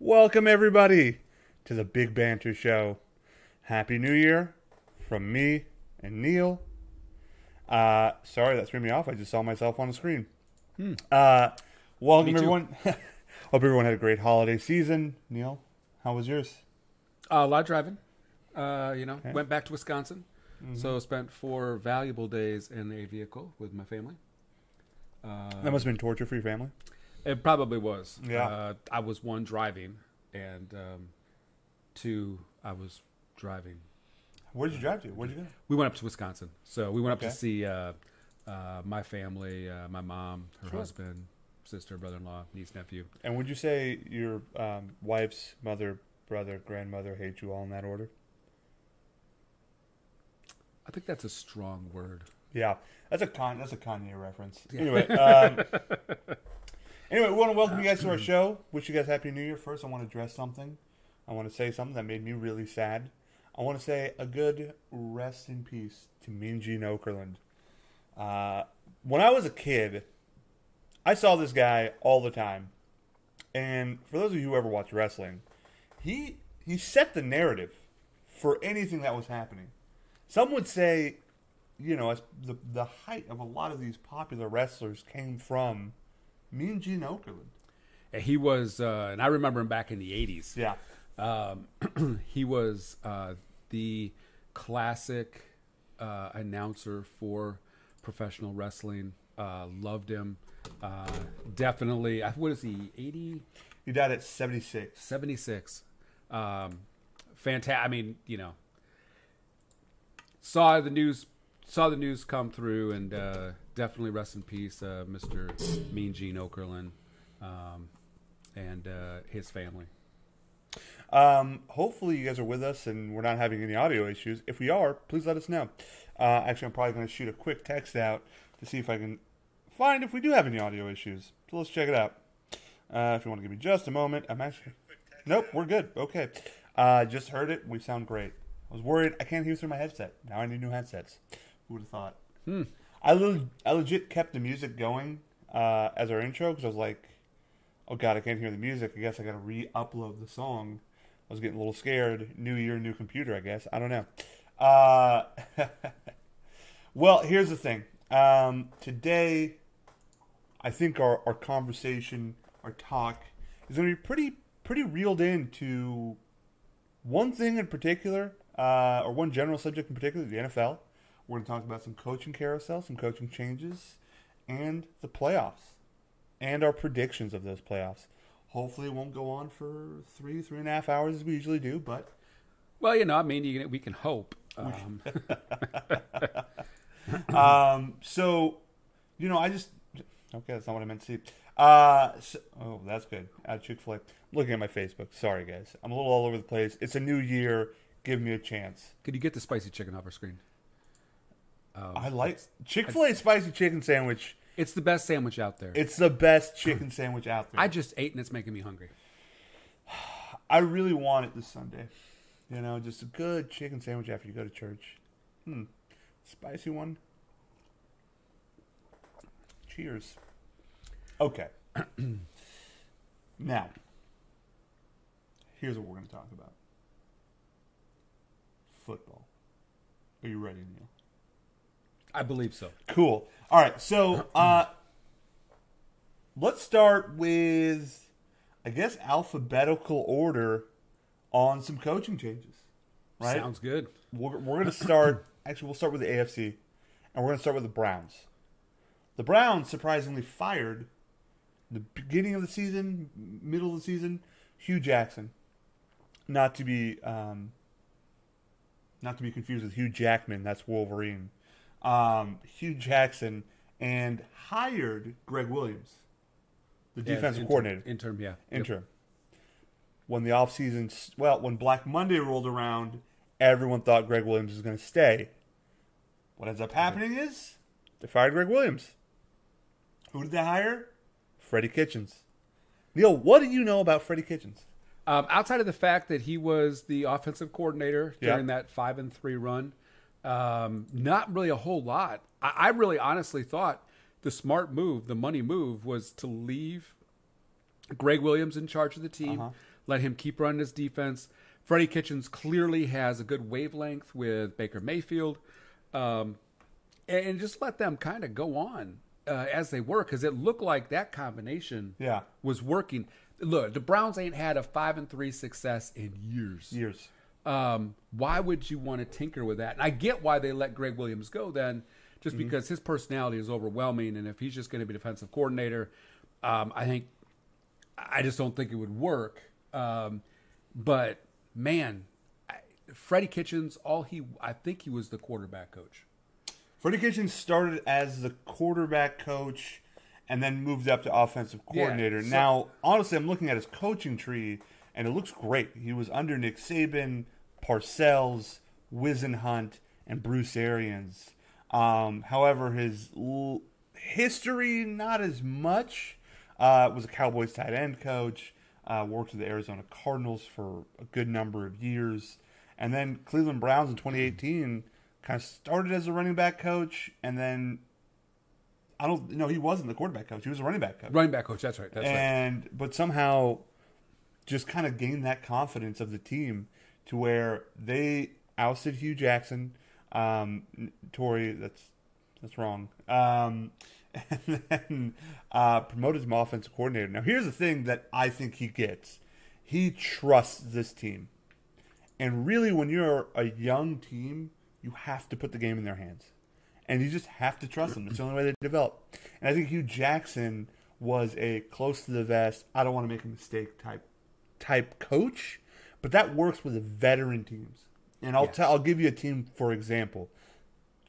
Welcome, everybody, to the Big Banter Show. Happy New Year from me and Neil. Sorry, that threw me off. I just saw myself on the screen. Welcome, everyone. Hope everyone had a great holiday season. Neil, how was yours? A lot of driving. Okay. Went back to Wisconsin. So spent 4 valuable days in a vehicle with my family. That must have been torture for your family. It probably was. Yeah. I was 1 driving, and 2 I was driving. Where did you drive to? Where'd you go? We went up to Wisconsin. So we went up Okay. to see my family, my mom, her Sure. husband, sister, brother-in-law, niece, nephew. And would you say your wife's mother, brother, grandmother hate you all in that order? I think that's a strong word. Yeah, that's a Kanye reference. Yeah. Anyway, we want to welcome you guys to our show. Wish you guys Happy New Year. First, I want to address something. I want to say something that made me really sad. I want to say a good rest in peace to Mean Gene Okerlund. When I was a kid, I saw this guy all the time. And for those of you who ever watch wrestling, he set the narrative for anything that was happening. Some would say, as the height of a lot of these popular wrestlers came from Mean Gene Okerlund. He was, and I remember him back in the 80s. Yeah. He was the classic announcer for professional wrestling. Loved him. Definitely. What is he? 80? He died at 76. 76. Fantastic. I mean, saw the news come through, and definitely rest in peace, Mr. Mean Gene Okerlund, and his family. Hopefully you guys are with us and we're not having any audio issues. If we are, please let us know. Actually, I'm probably going to shoot a quick text out to see if I can find if we do have any audio issues. So let's check it out. If you want to give me just a moment. Nope, we're good. Okay. Just heard it. We sound great. I was worried. I can't hear through my headset. Now I need new headsets. Who would have thought? I legit kept the music going as our intro because I was like, oh God, I can't hear the music. I guess I got to re-upload the song. I was getting a little scared. New year, new computer, I guess. I don't know. Well, here's the thing. Today, I think our conversation, our talk, is going to be pretty reeled into one thing in particular, or one general subject in particular, the NFL. We're going to talk about some coaching carousel, some coaching changes, and the playoffs, and our predictions of those playoffs. Hopefully it won't go on for 3.5 hours as we usually do, but... Well, we can hope. So, I just... Okay, that's not what I meant to see. That's good. Chick-fil-A. I'm looking at my Facebook. Sorry, guys. I'm a little all over the place. It's a new year. Give me a chance. Could you get the spicy chicken off our screen? I like... Chick-fil-A spicy chicken sandwich... It's the best sandwich out there. It's the best chicken sandwich out there. I just ate, and it's making me hungry. I really want it this Sunday. Just a good chicken sandwich after you go to church. Spicy one. Cheers. Okay. Now, here's what we're going to talk about. Football. Are you ready, Neil? I believe so. Cool. All right, so let's start with, I guess, alphabetical order on some coaching changes. Right? Sounds good. We're going to start, actually, we'll start with the AFC, and we're going to start with the Browns. The Browns surprisingly fired, the beginning of the season, middle of the season, Hugh Jackson. Not to be confused with Hugh Jackman, that's Wolverine. Hugh Jackson, and hired Greg Williams, the defensive coordinator. Interim. Yep. When the offseason, when Black Monday rolled around, everyone thought Greg Williams was going to stay. What ends up happening is they fired Greg Williams. Who did they hire? Freddie Kitchens. Neil, what do you know about Freddie Kitchens? Outside of the fact that he was the offensive coordinator during that 5-3 run, not really a whole lot. I really honestly thought the smart move, the money move, was to leave Greg Williams in charge of the team, let him keep running his defense. Freddie Kitchens clearly has a good wavelength with Baker Mayfield. And just let them kind of go on as they work, because it looked like that combination was working. Look, the Browns ain't had a 5-3 success in years. Why would you want to tinker with that? And I get why they let Greg Williams go then, just because his personality is overwhelming, and if he's just going to be defensive coordinator, I just don't think it would work. But man, Freddie Kitchens, I think he was the quarterback coach. Freddie Kitchens started as the quarterback coach and then moved up to offensive coordinator. Yeah, now, honestly, I'm looking at his coaching tree, and it looks great. He was under Nick Saban, Parcells, Whisenhunt, and Bruce Arians. However, his history, not as much. Was a Cowboys tight end coach. Worked with the Arizona Cardinals for a good number of years. And then Cleveland Browns in 2018 kind of started as a running back coach, and then he wasn't the quarterback coach. He was a running back coach. Running back coach, that's right. But somehow just kind of gained that confidence of the team to where they ousted Hugh Jackson. Torrey, that's wrong. And then promoted him offensive coordinator. Now, here's the thing that I think he gets. He trusts this team. And really, when you're a young team, you have to put the game in their hands. And you just have to trust them. It's the only way they develop. And I think Hugh Jackson was a close to the vest, I don't want to make a mistake type coach. But that works with the veteran teams. And I'll give you a team, for example.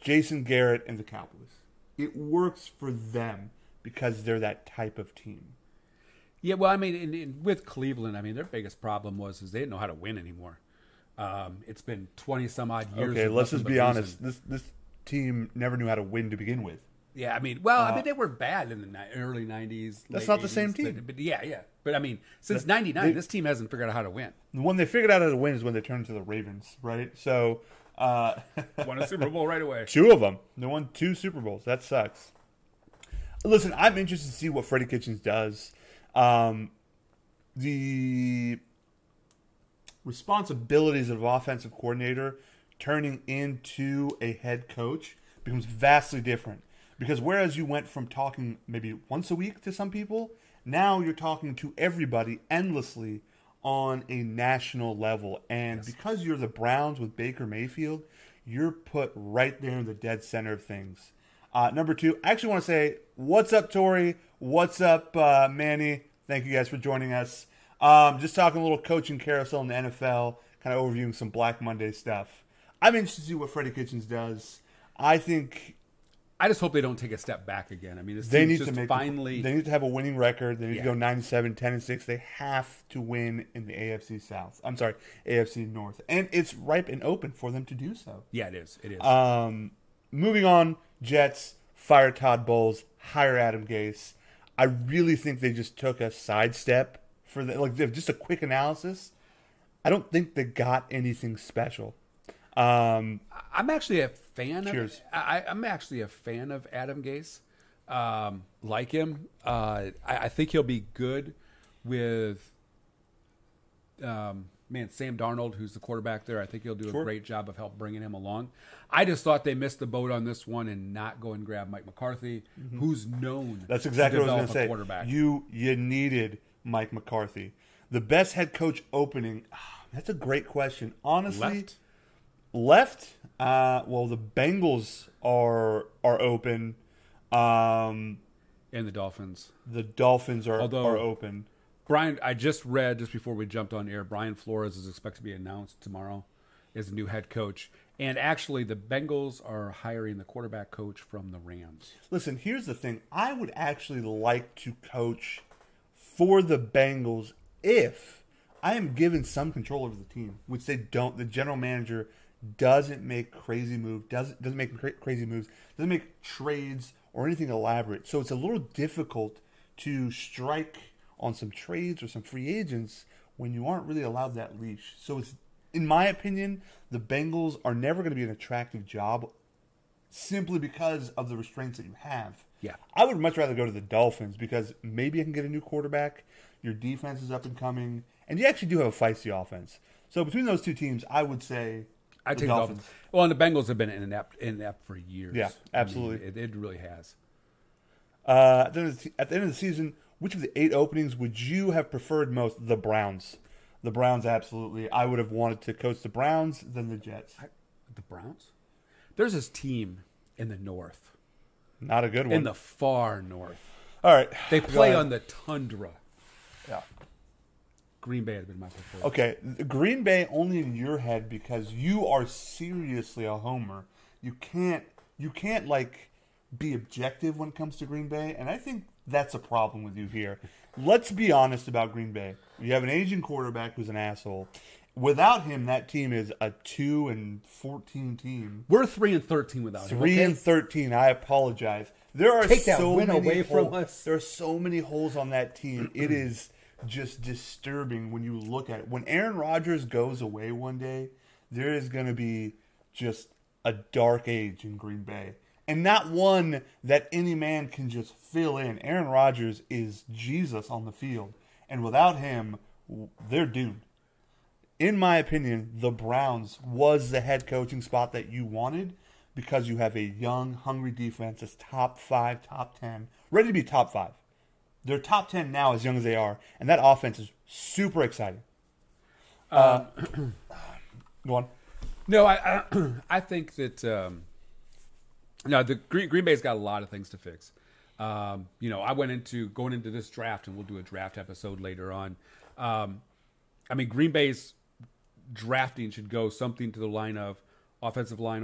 Jason Garrett and the Cowboys. It works for them because they're that type of team. Yeah, well, I mean, with Cleveland, I mean, their biggest problem is they didn't know how to win anymore. It's been 20-some-odd years. Okay, let's just be honest. This team never knew how to win to begin with. Yeah, I mean, they were bad in the early 90s. That's not the same team. But yeah. But, I mean, since 99, this team hasn't figured out how to win. When they figured out how to win is when they turned to the Ravens, right? So won a Super Bowl right away. 2 of them. They won 2 Super Bowls. That sucks. Listen, I'm interested to see what Freddie Kitchens does. The responsibilities of offensive coordinator turning into a head coach becomes vastly different. Because whereas you went from talking maybe once a week to some people, now you're talking to everybody endlessly on a national level. And because you're the Browns with Baker Mayfield, you're put right there in the dead center of things. Number 2, I actually want to say, what's up, Tori? What's up, Manny? Thank you guys for joining us. Just talking a little coaching carousel in the NFL, kind of overviewing some Black Monday stuff. I'm interested to see what Freddie Kitchens does. I just hope they don't take a step back again. I mean, they need to have a winning record. They need to go 9-7, 10-6. They have to win in the AFC South. I'm sorry, AFC North, and it's ripe and open for them to do so. Yeah, it is. It is. Moving on, Jets fire Todd Bowles, hire Adam Gase. I really think they just took a sidestep for just a quick analysis. I don't think they got anything special. I'm actually a fan. Cheers. I'm actually a fan of Adam Gase. Like him, I think he'll be good with Sam Darnold, who's the quarterback there. I think he'll do a great job of help bringing him along. I just thought they missed the boat on this one and not go and grab Mike McCarthy, who's known. That's exactly what I was going to say. Quarterback. You needed Mike McCarthy, the best head coach opening. That's a great question. Honestly. Left? Well, the Bengals are open. And the Dolphins. The Dolphins are open. Brian, I just read, just before we jumped on air, Brian Flores is expected to be announced tomorrow as the new head coach. And actually, the Bengals are hiring the quarterback coach from the Rams. Listen, here's the thing. I would actually like to coach for the Bengals if I am given some control over the team, which they don't. The general manager doesn't make crazy moves, doesn't make trades or anything elaborate. So it's a little difficult to strike on some trades or some free agents when you aren't really allowed that leash. So it's, in my opinion, the Bengals are never going to be an attractive job simply because of the restraints that you have. Yeah. I would much rather go to the Dolphins because maybe I can get a new quarterback. Your defense is up and coming. and you actually do have a feisty offense. So between those two teams, I would say I take the Dolphins. Well, and the Bengals have been inept for years. Yeah, absolutely. I mean, it really has. At the end of the season, which of the 8 openings would you have preferred most? The Browns. The Browns, absolutely. I would have wanted to coach the Browns than the Jets. The Browns? There's this team in the north. Not a good one. In the far north. All right. They play on the tundra. Yeah. Green Bay has been my preferred. Okay, Green Bay only in your head because you are seriously a homer. You can't like be objective when it comes to Green Bay, and I think that's a problem with you here. Let's be honest about Green Bay. You have an aging quarterback who's an asshole. Without him, that team is a 2-14 team. We're 3-13 without him. 3-13. I apologize. There are Take that win away from us. There are so many holes on that team. It is just disturbing when you look at it. When Aaron Rodgers goes away one day, there is going to be just a dark age in Green Bay. And not one that any man can just fill in. Aaron Rodgers is Jesus on the field. And without him, they're doomed. In my opinion, the Browns was the head coaching spot that you wanted because you have a young, hungry defense that's top 5, top 10, ready to be top 5. They're top 10 now as young as they are, and that offense is super exciting. Go on. No, I think that the Green Bay's got a lot of things to fix. I went into going into this draft, and we'll do a draft episode later on. Green Bay's drafting should go something to the line of offensive line,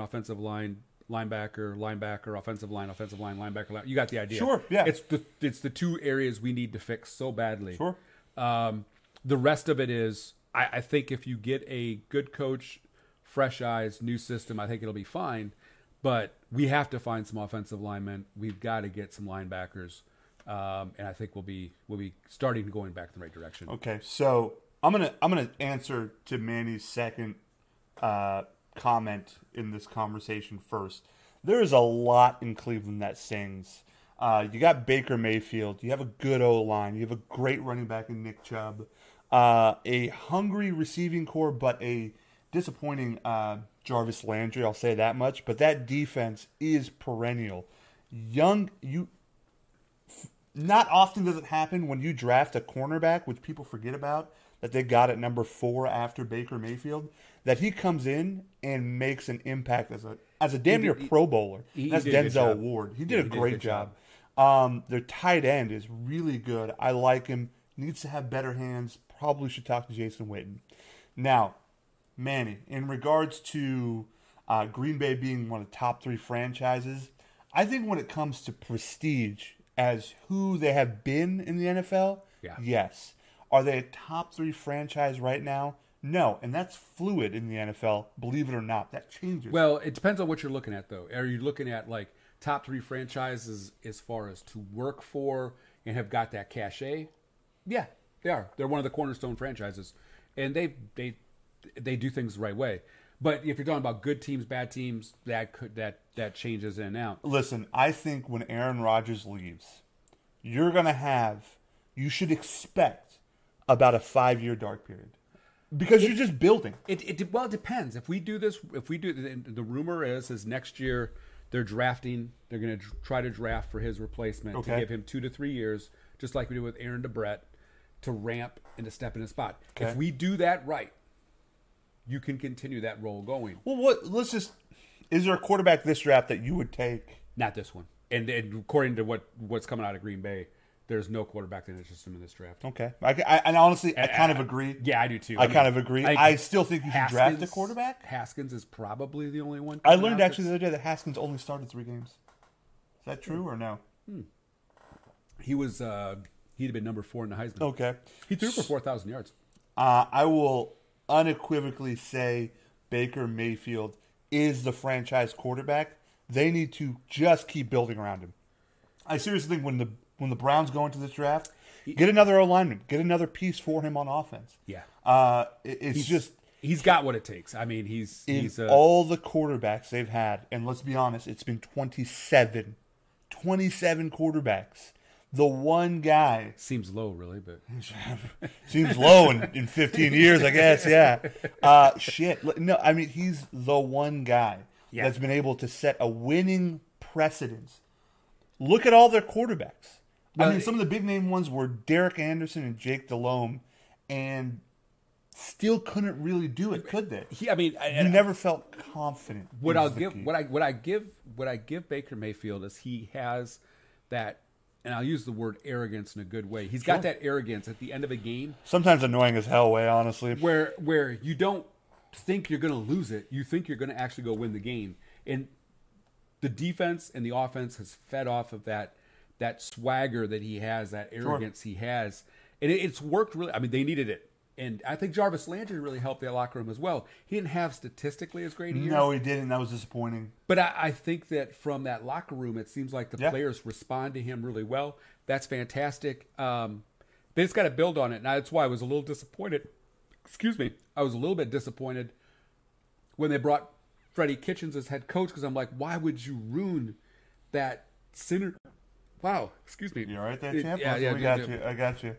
linebacker, offensive line, linebacker. You got the idea. Sure, yeah. It's the 2 areas we need to fix so badly. Sure. The rest of it is, I think if you get a good coach, fresh eyes, new system, I think it'll be fine. But we have to find some offensive linemen. We've got to get some linebackers, and I think we'll be starting going back in the right direction. Okay, so I'm gonna answer to Manny's second comment in this conversation first. There is a lot in Cleveland that sings. You got Baker Mayfield. You have a good O-line. You have a great running back in Nick Chubb. A hungry receiving core, but a disappointing Jarvis Landry. I'll say that much. But that defense is perennial. Not often does it happen when you draft a cornerback, which people forget about, that they got at number 4 after Baker Mayfield, that he comes in and makes an impact as a damn near Pro Bowler. That's Denzel Ward. He did a great job. Their tight end is really good. I like him. Needs to have better hands. Probably should talk to Jason Witten. Now, Manny, in regards to Green Bay being one of the top 3 franchises, I think when it comes to prestige as who they have been in the NFL, yes. Are they a top 3 franchise right now? No, and that's fluid in the NFL, believe it or not. That changes. Well, it depends on what you're looking at, though. Are you looking at, like, top 3 franchises as far as to work for and have got that cachet? Yeah, they are. They're one of the cornerstone franchises, and they do things the right way. But if you're talking about good teams, bad teams, that changes in and out. Listen, I think when Aaron Rodgers leaves, you should expect about a 5-year dark period. Because you're just building. It depends. If we do this, the rumor is next year they're drafting. They're going to try to draft for his replacement to give him 2 to 3 years, just like we did with Aaron DeBrett, to ramp and to step in a spot. Okay. If we do that right, you can continue that role going. Well, is there a quarterback this draft that you would take? Not this one. And according to what's coming out of Green Bay, there's no quarterback that interests him in this draft. Okay. And honestly, I kind of agree. Yeah, I do too. I kind of agree. I still think you should draft a quarterback. Haskins is probably the only one. I learned actually the other day that Haskins only started 3 games. Is that true or no? He was he'd have been number 4 in the Heisman. Okay. He threw for 4,000 yards. I will unequivocally say Baker Mayfield is the franchise quarterback. They need to just keep building around him. I seriously think when the Browns go into this draft, get another O-lineman, get another piece for him on offense. Yeah. He's got what it takes. I mean, he's all the quarterbacks they've had, and let's be honest, it's been 27 quarterbacks. the one guy. Seems low, really, but Seems low in 15 years, I guess. Yeah. Shit. No, I mean, he's the one guy that's been able to set a winning precedence. Look at all their quarterbacks. I mean, some of the big name ones were Derek Anderson and Jake Delhomme, and still couldn't really do it, could they? I mean, you never felt confident. What I give Baker Mayfield is he has that, and I'll use the word arrogance in a good way. He's got that arrogance at the end of a game. Sometimes annoying as hell way, honestly. Where you don't think you're going to lose it. You think you're going to actually go win the game. And the defense and the offense has fed off of that swagger that he has, that arrogance he has. And it's worked really. I mean, they needed it. And I think Jarvis Landry really helped their locker room as well. He didn't have statistically as great a year. No, he didn't. That was disappointing. But I think that from that locker room, it seems like the players respond to him really well. That's fantastic. They just got to build on it. And that's why I was a little disappointed. Excuse me. I was a little bit disappointed when they brought Freddie Kitchens as head coach, because I'm like, why would you ruin that synergy? Wow. Excuse me. You all right there, champ? Yeah. I got you.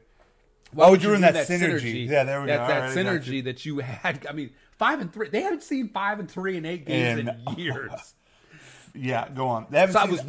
Why would you ruin that synergy? Yeah, there we go. That synergy that you had. I mean, 5-3. They haven't seen 5-3 in 8 games in years. Yeah, go on. So I was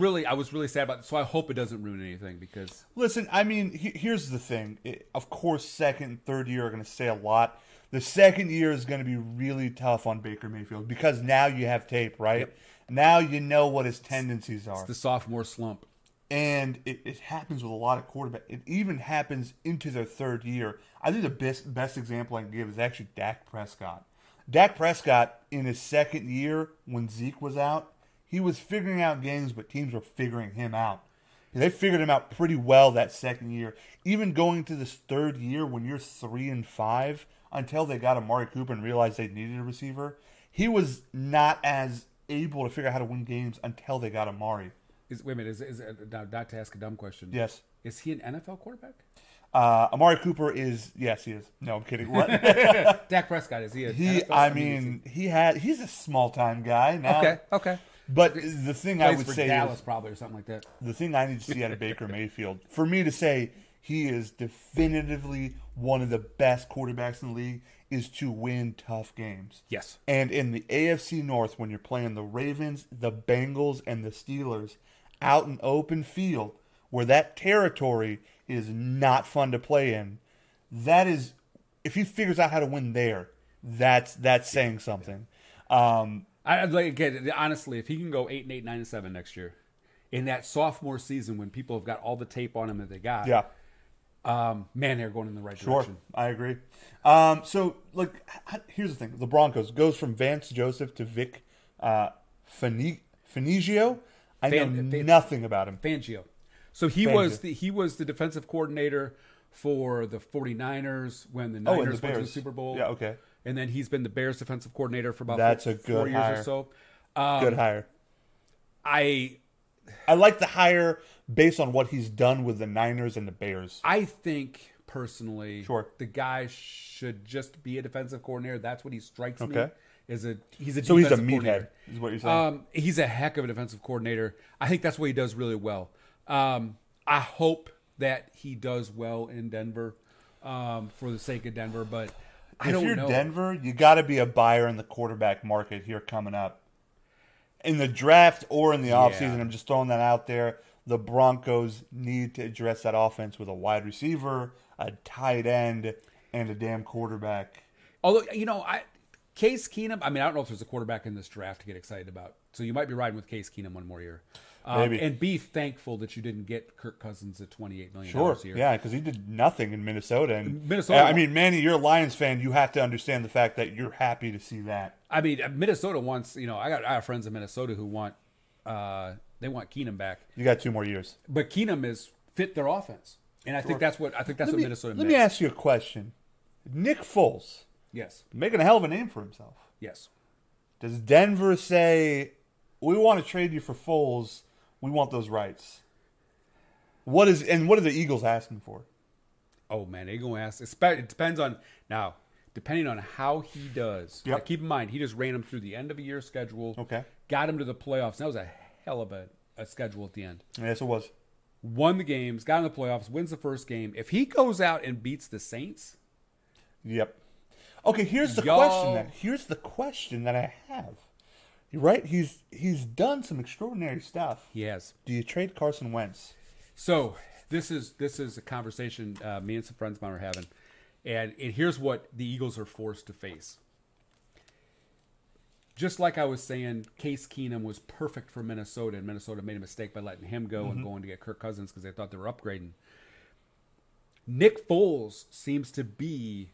really sad about it. So I hope it doesn't ruin anything, because listen, I mean, here's the thing. Of course, second and third year are going to say a lot. The second year is going to be really tough on Baker Mayfield because now you have tape, right? Yep. Now you know what his tendencies are. It's the sophomore slump. And it happens with a lot of quarterbacks. It even happens into their third year. I think the best example I can give is actually Dak Prescott. Dak Prescott, in his second year, when Zeke was out, he was figuring out games, but teams were figuring him out. They figured him out pretty well that second year. Even going to this third year, when you're 3-5, until they got Amari Cooper and realized they needed a receiver, he was not as able to figure out how to win games until they got Amari. Wait a minute, not to ask a dumb question. Yes. Is he an NFL quarterback? Amari Cooper is, yes, he is. No, I'm kidding. What? Dak Prescott, is he? He's a small time guy now. Okay. But the thing I would say Dallas is probably or something like that. The thing I need to see out of Baker Mayfield, for me to say he is definitively one of the best quarterbacks in the league, is to win tough games. Yes. And in the AFC North, when you're playing the Ravens, the Bengals, and the Steelers out in open field, where that territory is not fun to play in, that is, if he figures out how to win there, that's saying something. I'd like, again, honestly, if he can go 8-8, 9-7 next year, in that sophomore season when people have got all the tape on him that they got, man, they're going in the right direction. I agree. So, here's the thing: the Broncos goes from Vance Joseph to Vic Fangio. I know nothing about him. Fangio. So he was the defensive coordinator for the 49ers when the Niners went to the Super Bowl. Yeah, okay. And then he's been the Bears defensive coordinator for about That's a 4 good years hire. or so. Good hire. I like the hire based on what he's done with the Niners and the Bears. I think personally, the guy should just be a defensive coordinator. That's what he strikes me. He's a meathead, is what you're saying. He's a heck of a defensive coordinator. I think that's what he does really well. I hope that he does well in Denver for the sake of Denver, but I don't know. If you're Denver, you got to be a buyer in the quarterback market here coming up. In the draft or in the offseason, I'm just throwing that out there. The Broncos need to address that offense with a wide receiver, a tight end, and a damn quarterback. Although, Case Keenum, I don't know if there's a quarterback in this draft to get excited about. So you might be riding with Case Keenum one more year. Maybe. And be thankful that you didn't get Kirk Cousins at $28 million a year. Yeah, because he did nothing in Minnesota. And Manny, you're a Lions fan. You have to understand the fact that you're happy to see that. Minnesota wants, I have friends in Minnesota who want, they want Keenum back. You got 2 more years. But Keenum is fit their offense. And I think that's what Minnesota Let me ask you a question. Nick Foles. Yes. Making a hell of a name for himself. Yes. Does Denver say, we want to trade you for Foles, we want those rights? What are the Eagles asking for? Oh, man, they're going to ask. It depends on, now, depending on how he does. Yep. Now, keep in mind, he just ran him through the end of a year schedule. Okay. Got him to the playoffs. That was a hell of a schedule at the end. Yes, it was. won the games, got in the playoffs, wins the first game. If he goes out and beats the Saints, yep. Okay, here's the question then. Here's the question that I have. You're right. He's done some extraordinary stuff. he has. Do you trade Carson Wentz? So this is a conversation me and some friends of mine are having, and here's what the Eagles are forced to face. Just like I was saying, Case Keenum was perfect for Minnesota, and Minnesota made a mistake by letting him go and going to get Kirk Cousins because they thought they were upgrading. Nick Foles seems to be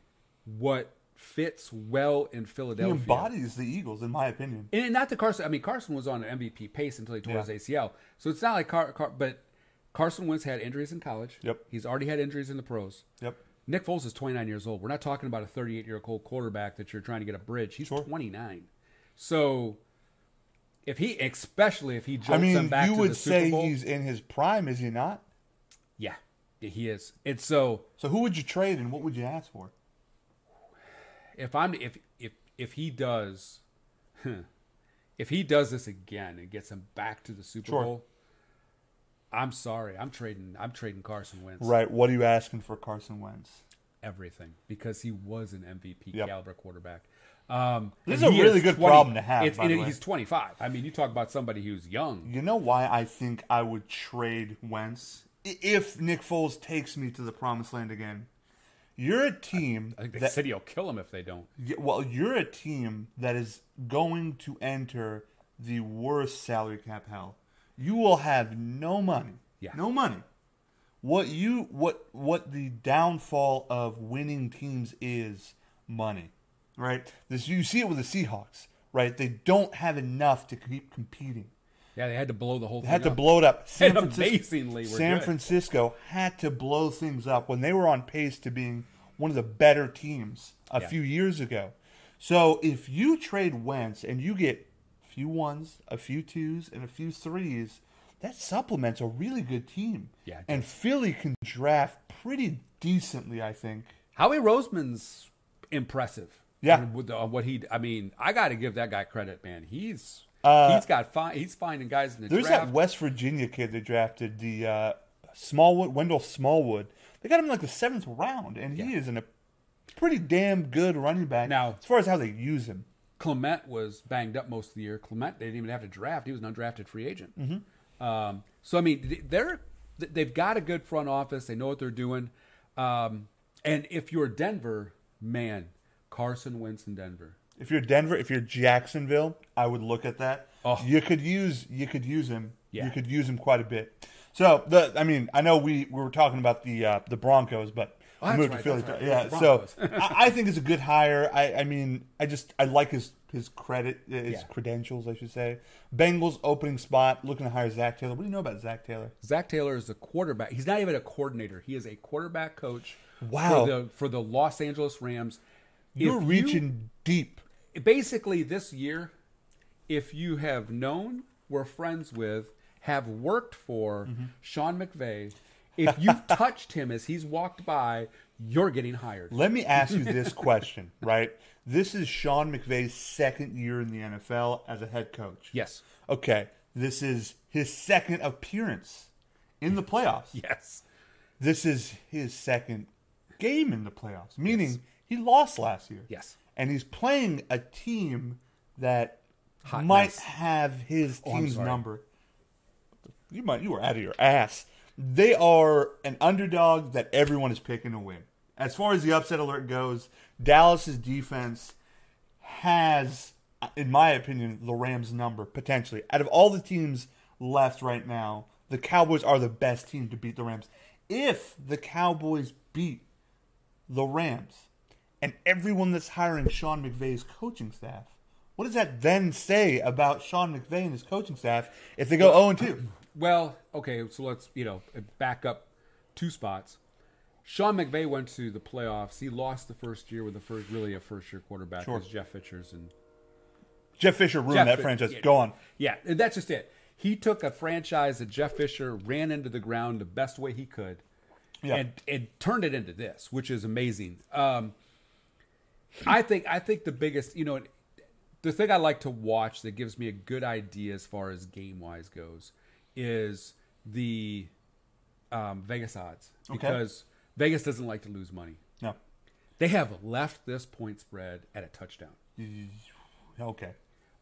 what fits well in Philadelphia. He embodies the Eagles, in my opinion. And not the Carson. I mean, Carson was on an MVP pace until he tore his ACL. So it's not like but Carson Wentz had injuries in college. Yep. He's already had injuries in the pros. Yep. Nick Foles is 29 years old. We're not talking about a 38-year-old quarterback that you're trying to get a bridge. He's 29. So especially if he jumps them back to the Super Bowl. You would say he's in his prime, is he not? Yeah, he is. It's so who would you trade and what would you ask for? If he does this again and gets him back to the Super Bowl, I'm sorry, I'm trading Carson Wentz. Right. What are you asking for Carson Wentz? Everything, because he was an MVP caliber quarterback. This is a really good problem to have. He's 25. I mean, you talk about somebody who's young. You know why I think I would trade Wentz if Nick Foles takes me to the promised land again? You're a team. I think the city will kill him if they don't. Well, you're a team that is going to enter the worst salary cap hell. You will have no money. Yeah. No money. What the downfall of winning teams is money. Right? You see it with the Seahawks, right? They don't have enough to keep competing. Yeah, they had to blow the whole thing up. They had to blow it up. Amazingly, San Francisco had to blow things up when they were on pace to being one of the better teams a few years ago. So if you trade Wentz and you get a few ones, a few twos, and a few threes, that supplements a really good team. Yeah, and Philly can draft pretty decently, I think. Howie Roseman's impressive. Yeah, I mean, I got to give that guy credit, man. He's finding guys in the draft. There's that West Virginia kid they drafted, the Wendell Smallwood. They got him in like the 7th round, and he is in a pretty damn good running back. Now, as far as how they use him, Clement was banged up most of the year. Clement, they didn't even have to draft; he was an undrafted free agent. Mm-hmm. So I mean, they've got a good front office. They know what they're doing. And if you're Denver, man. Carson Wentz in Denver. If you're Denver, if you're Jacksonville, I would look at that. Oh. You could use him. Yeah. You could use him quite a bit. So I know we were talking about the Broncos, but I moved to Philly. Right. Yeah. So I think it's a good hire. I like his credentials, I should say. Bengals opening spot, looking to hire Zach Taylor. What do you know about Zach Taylor? Zach Taylor is a quarterback. He's not even a coordinator. He is a quarterback coach. Wow. For the Los Angeles Rams. You're reaching deep. Basically, this year, if you have known, were friends with, have worked for Sean McVay, if you've touched him as he's walked by, you're getting hired. Let me ask you this question, right? This is Sean McVay's 2nd year in the NFL as a head coach. Yes. Okay. This is his 2nd appearance in the playoffs. Yes. This is his 2nd game in the playoffs, meaning he lost last year. Yes. And he's playing a team that might have his team's number. You were out of your ass. They are an underdog that everyone is picking to win. As far as the upset alert goes, Dallas's defense has, in my opinion, the Rams' number, potentially. Out of all the teams left right now, the Cowboys are the best team to beat the Rams. If the Cowboys beat the Rams, and everyone that's hiring Sean McVay's coaching staff, what does that then say about Sean McVay and his coaching staff if they go 0-2? Well, okay, so let's back up 2 spots. Sean McVay went to the playoffs. He lost the first year with a first-year quarterback. Sure. It was Jeff Fisher's. And Jeff Fisher ruined that franchise. Go on. Yeah, and that's just it. He took a franchise that Jeff Fisher ran into the ground the best way he could and turned it into this, which is amazing. I think the biggest, the thing I like to watch that gives me a good idea as far as game-wise goes is the Vegas odds Okay. because Vegas doesn't like to lose money. No. They have left this point spread at a touchdown. Okay.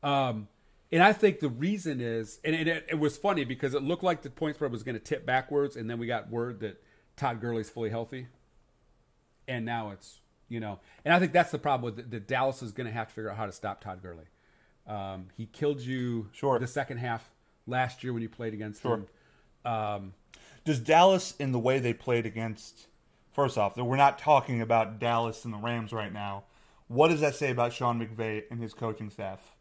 And I think the reason is, and it was funny because it looked like the point spread was going to tip backwards, and then we got word that Todd Gurley's fully healthy, and now it's, and I think that's the problem with that Dallas is going to have to figure out how to stop Todd Gurley. He killed you the second half last year when you played against him. Does Dallas, in the way they played against, first off, we're not talking about Dallas and the Rams right now. What does that say about Sean McVay and his coaching staff?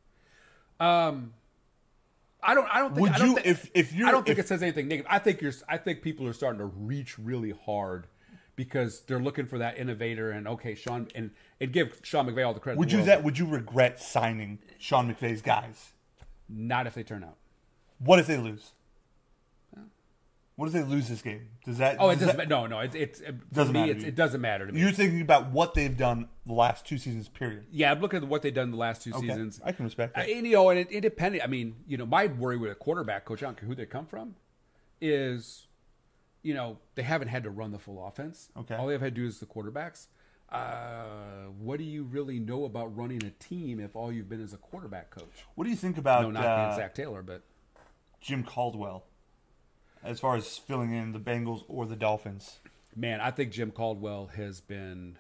I don't think. Would you, I don't think it says anything negative. I think people are starting to reach really hard because they're looking for that innovator and Sean and give Sean McVay all the credit. Would you regret signing Sean McVay's guys? Not if they turn out. What if they lose? What if they lose this game? Does that? Oh, it doesn't. No. It doesn't matter. It doesn't matter to me. You're thinking about what they've done the last 2 seasons. Period. Yeah, I'm looking at what they've done the last 2 seasons. I can respect that. And it independent. I mean, my worry with a quarterback coach, I don't care who they come from, is, they haven't had to run the full offense. Okay. All they've had to do is the quarterbacks. What do you really know about running a team if all you've been is a quarterback coach? What do you think about not being Zach Taylor, but Jim Caldwell, as far as filling in the Bengals or the Dolphins? Man, I think Jim Caldwell has been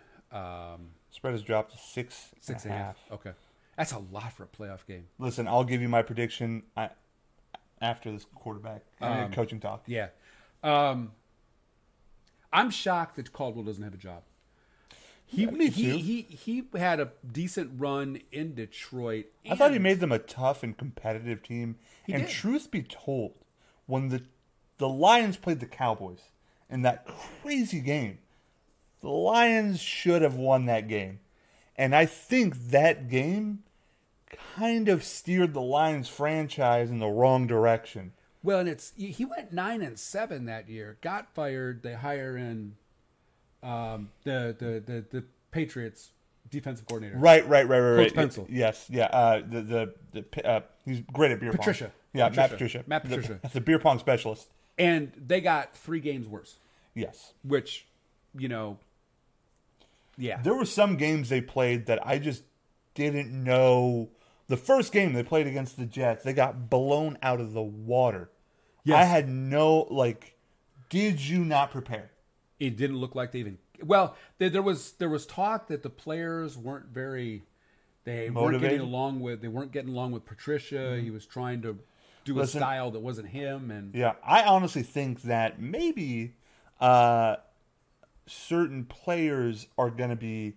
spread has dropped to 6.5. Okay, that's a lot for a playoff game. Listen, I'll give you my prediction after this quarterback coaching talk. Yeah, I'm shocked that Caldwell doesn't have a job. Me too. He had a decent run in Detroit. I thought he made them a tough and competitive team. And did. Truth be told, when the Lions played the Cowboys in that crazy game, the Lions should have won that game. And I think that game kind of steered the Lions franchise in the wrong direction. Well, and he went 9-7 that year. Got fired. They hire in the Patriots defensive coordinator. Right. Coach Pencil. Yes, yeah. He's great at beer pong. Patricia. Yeah, Patricia. Matt Matt Patricia. That's the beer pong specialist. And they got 3 games worse. Yes. Which, yeah. There were some games they played that I just didn't know. The first game they played against the Jets, they got blown out of the water. Yes. I had did you not prepare? It didn't look like they even. Well, there was talk that the players weren't very. They weren't getting along with Patricia. Mm-hmm. He was trying to do a style that wasn't him, and yeah, I honestly think that maybe certain players are going to be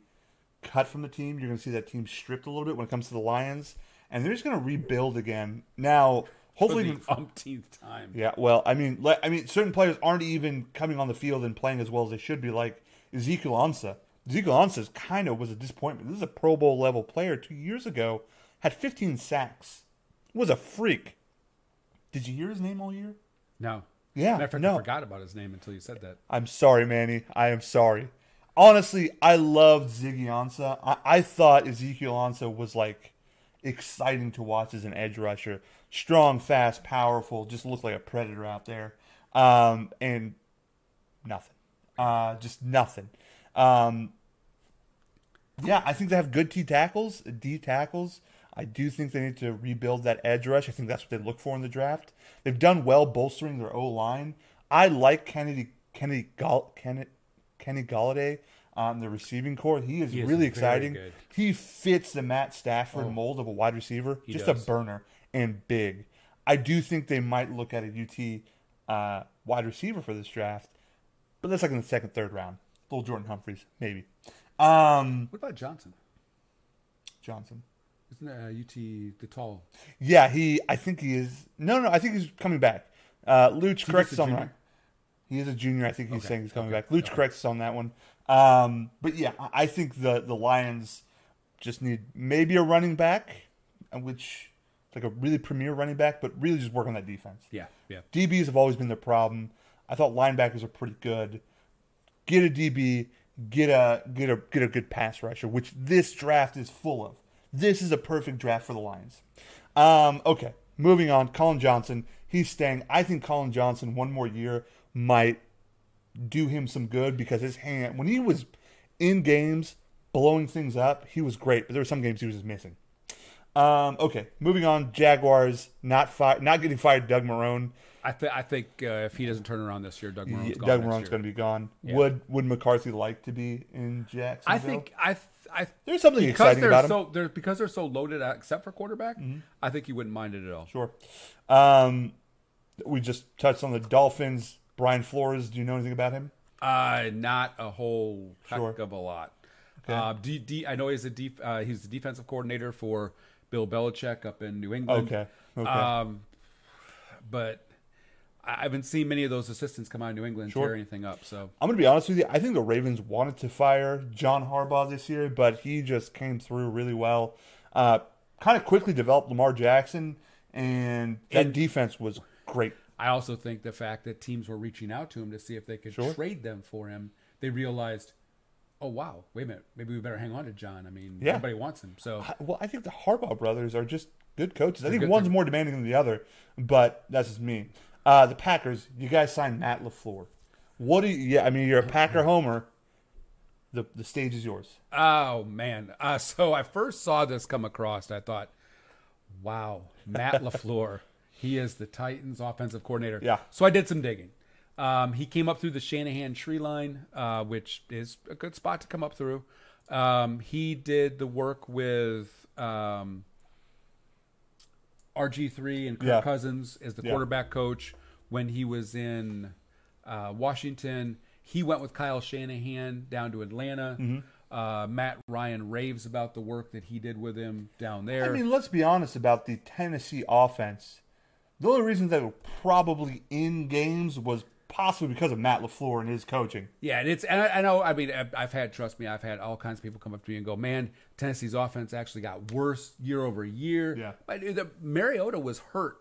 cut from the team. You're going to see that team stripped a little bit when it comes to the Lions, and they're just going to rebuild again now. Hopefully, for the umpteenth time. Yeah, well, I mean, certain players aren't even coming on the field and playing as well as they should be. Like Ezekiel Ansah. Ezekiel Ansah was a disappointment. This is a Pro Bowl level player. 2 years ago, had 15 sacks. Was a freak. Did you hear his name all year? No. Yeah, matter of fact, I forgot about his name until you said that. I'm sorry, Manny. I am sorry. Honestly, I loved Ziggy Ansah. I thought Ezekiel Ansah was exciting to watch as an edge rusher. Strong, fast, powerful, just looked like a predator out there. And nothing. Just nothing. Yeah, I think they have good D tackles. I do think they need to rebuild that edge rush. I think that's what they look for in the draft. They've done well bolstering their O-line. I like Kenny Galladay on the receiving core. He is really exciting. Good. He fits the Matt Stafford mold of a wide receiver. Just does. A burner and big. I do think they might look at a UT wide receiver for this draft, but that's in the second, third round. Little Jordan Humphreys, maybe. What about Johnson? Isn't that UT the tall? Yeah, I think he is. No, I think he's coming back. Luch corrects us on that. He is a junior. I think he's saying he's coming back. Luch corrects us on that one. But yeah, I think the Lions just need maybe a running back, which a really premier running back, but really just work on that defense. Yeah. DBs have always been their problem. I thought linebackers are pretty good. Get a DB, get a good pass rusher, which this draft is full of. This is a perfect draft for the Lions. Okay, moving on. Colin Johnson, he's staying. I think Colin Johnson, one more year, might do him some good because his hand, when he was in games blowing things up, he was great. But there were some games he was just missing. Okay, moving on. Jaguars not getting fired. Doug Marrone. I think if he doesn't turn around this year, Doug Marrone's gone. Doug Marrone's going to be gone. Yeah. Would McCarthy like to be in Jacksonville? I think there's something exciting about him. Because they're so loaded, except for quarterback. Mm-hmm. I think he wouldn't mind it at all. Sure. We just touched on the Dolphins. Brian Flores. Do you know anything about him? Not a whole heck of a lot. Okay. I know he's the defensive coordinator for Bill Belichick up in New England. Okay. But I haven't seen many of those assistants come out of New England tear anything up. So I'm going to be honest with you. I think the Ravens wanted to fire John Harbaugh this year, but he just came through really well. Kind of quickly developed Lamar Jackson, and that defense was great. I also think the fact that teams were reaching out to him to see if they could trade them for him, they realized, oh, wow, wait a minute, maybe we better hang on to John. I mean, everybody wants him. So, well, I think the Harbaugh brothers are just good coaches. I think one's more demanding than the other, but that's just me. The Packers, you guys signed Matt LaFleur. What do you? Yeah, I mean, you're a Packer homer. The stage is yours. Oh man! So I first saw this come across. I thought, wow, Matt LaFleur. He is the Titans' offensive coordinator. Yeah. So I did some digging. He came up through the Shanahan tree line, which is a good spot to come up through. He did the work with RG3 and Kirk Cousins as the quarterback coach when he was in Washington. He went with Kyle Shanahan down to Atlanta. Mm-hmm. Matt Ryan raves about the work that he did with him down there. I mean, let's be honest about the Tennessee offense. The only reason they were probably in games was possibly because of Matt LaFleur and his coaching. Yeah, and I know. I mean, I've had all kinds of people come up to me and go, "Man, Tennessee's offense actually got worse year over year." Yeah, but Mariota was hurt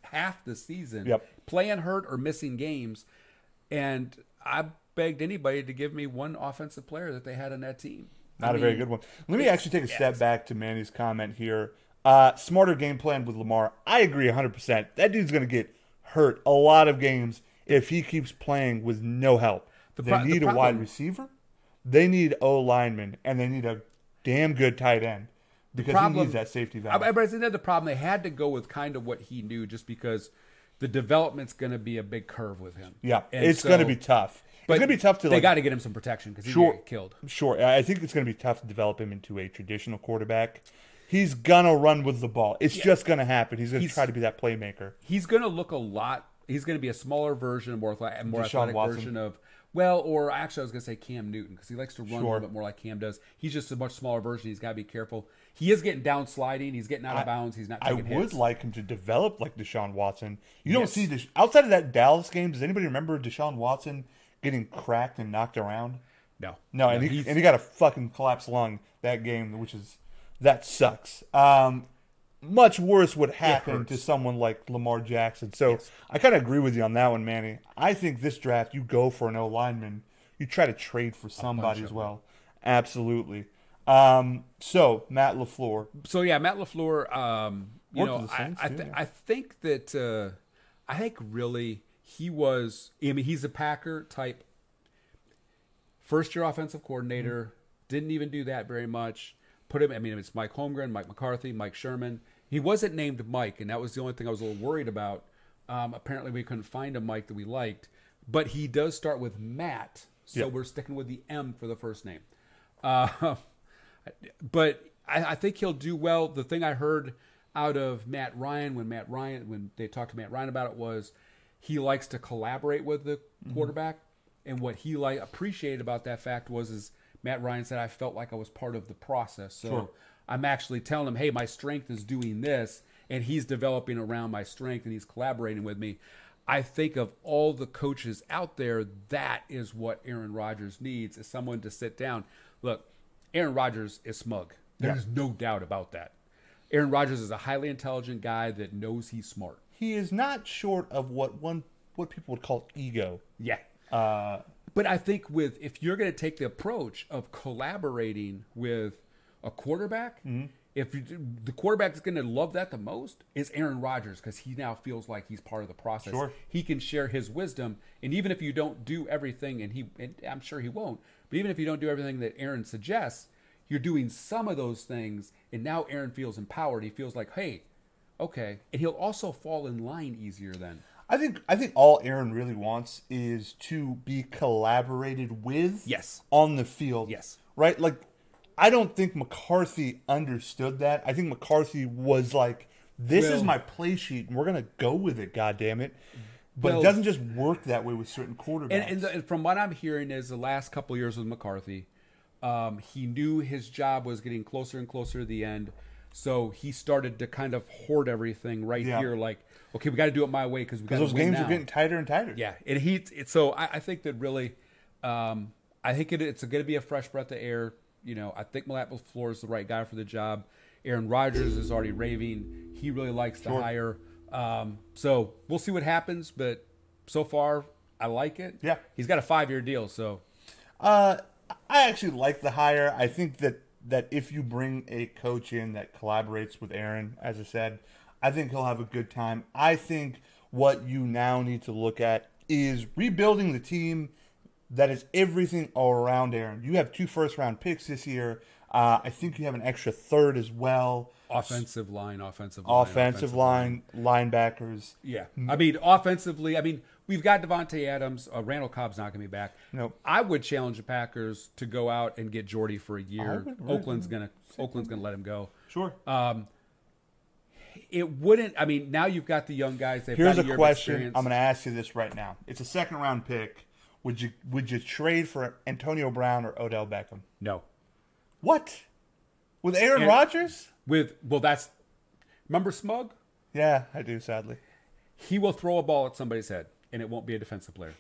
half the season, playing hurt or missing games, and I begged anybody to give me one offensive player that they had on that team. Not a very good one. Let me actually take a step back to Manny's comment here. Smarter game plan with Lamar. I agree 100%. That dude's going to get hurt a lot of games if he keeps playing with no help. They need a wide receiver. They need O linemen, and they need a damn good tight end because he needs that safety valve. But isn't that the problem? They had to go with kind of what he knew just because the development's going to be a big curve with him. Yeah, it's going to be tough. It's going to be tough to. They got to get him some protection because he's going to get killed. Sure, I think it's going to be tough to develop him into a traditional quarterback. He's going to run with the ball. It's just going to happen. He's going to try to be that playmaker. He's going to look a lot. He's going to be a smaller version, a more athletic version of, or actually I was going to say Cam Newton because he likes to run a little bit more like Cam does. He's just a much smaller version. He's got to be careful. He is getting down sliding. He's getting out of bounds. He's not taking hits. I would like him to develop like Deshaun Watson. You don't see this outside of that Dallas game. Does anybody remember Deshaun Watson getting cracked and knocked around? No, and he got a fucking collapsed lung that game, that sucks. Much worse would happen to someone like Lamar Jackson. So I kind of agree with you on that one, Manny. I think this draft, you go for an O-lineman. You try to trade for somebody as well. Absolutely. So, Matt LaFleur. Matt LaFleur, I think really he was, he's a Packer type first-year offensive coordinator. Mm-hmm. Didn't even do that very much. It's Mike Holmgren, Mike McCarthy, Mike Sherman. He wasn't named Mike, and that was the only thing I was a little worried about. Apparently, we couldn't find a Mike that we liked. But he does start with Matt, so we're sticking with the M for the first name. But I think he'll do well. The thing I heard out of Matt Ryan when they talked to Matt Ryan about it was he likes to collaborate with the quarterback, and what he appreciated about that fact was Matt Ryan said, I felt like I was part of the process. So I'm actually telling him, hey, my strength is doing this, and he's developing around my strength, and he's collaborating with me. I think of all the coaches out there, that is what Aaron Rodgers needs, is someone to sit down. Look, Aaron Rodgers is smug. There's no doubt about that. Aaron Rodgers is a highly intelligent guy that knows he's smart. He is not short of what people would call ego. Yeah. But I think if you're going to take the approach of collaborating with a quarterback, the quarterback that's going to love that the most is Aaron Rodgers, because he now feels like he's part of the process. Sure. He can share his wisdom, and even if you don't do everything, and I'm sure he won't, but even if you don't do everything that Aaron suggests, you're doing some of those things, and now Aaron feels empowered. He feels like, hey, okay, and he'll also fall in line easier then. I think all Aaron really wants is to be collaborated with. Yes. On the field. Yes. Right? Like, I don't think McCarthy understood that. I think McCarthy was like, this is my play sheet, and we're going to go with it, goddammit. But it doesn't just work that way with certain quarterbacks. And from what I'm hearing is the last couple of years with McCarthy, he knew his job was getting closer and closer to the end. So he started to kind of hoard everything here. Like, okay, we got to do it my way because those games are getting tighter and tighter. Yeah. And so I think that really, I think it's going to be a fresh breath of air. You know, I think Matt LaFleur is the right guy for the job. Aaron Rodgers is already raving. He really likes the hire. So we'll see what happens. But so far, I like it. Yeah. He's got a 5-year deal. So I actually like the hire. I think that if you bring a coach in that collaborates with Aaron, as I said, I think he'll have a good time. I think what you now need to look at is rebuilding the team that is everything all around Aaron. You have 2 first-round picks this year. I think you have an extra third as well. Offensive line, linebackers. Yeah. I mean, offensively, we've got Devontae Adams. Randall Cobb's not going to be back. Nope. I would challenge the Packers to go out and get Jordy for a year. Oakland's going to let him go. Sure. It wouldn't. I mean, now you've got the young guys. Here's a question. I'm going to ask you this right now. It's a second-round pick. Would you trade for Antonio Brown or Odell Beckham? No. What? With Aaron Rodgers? Remember Smug? Yeah, I do, sadly. He will throw a ball at somebody's head, and it won't be a defensive player.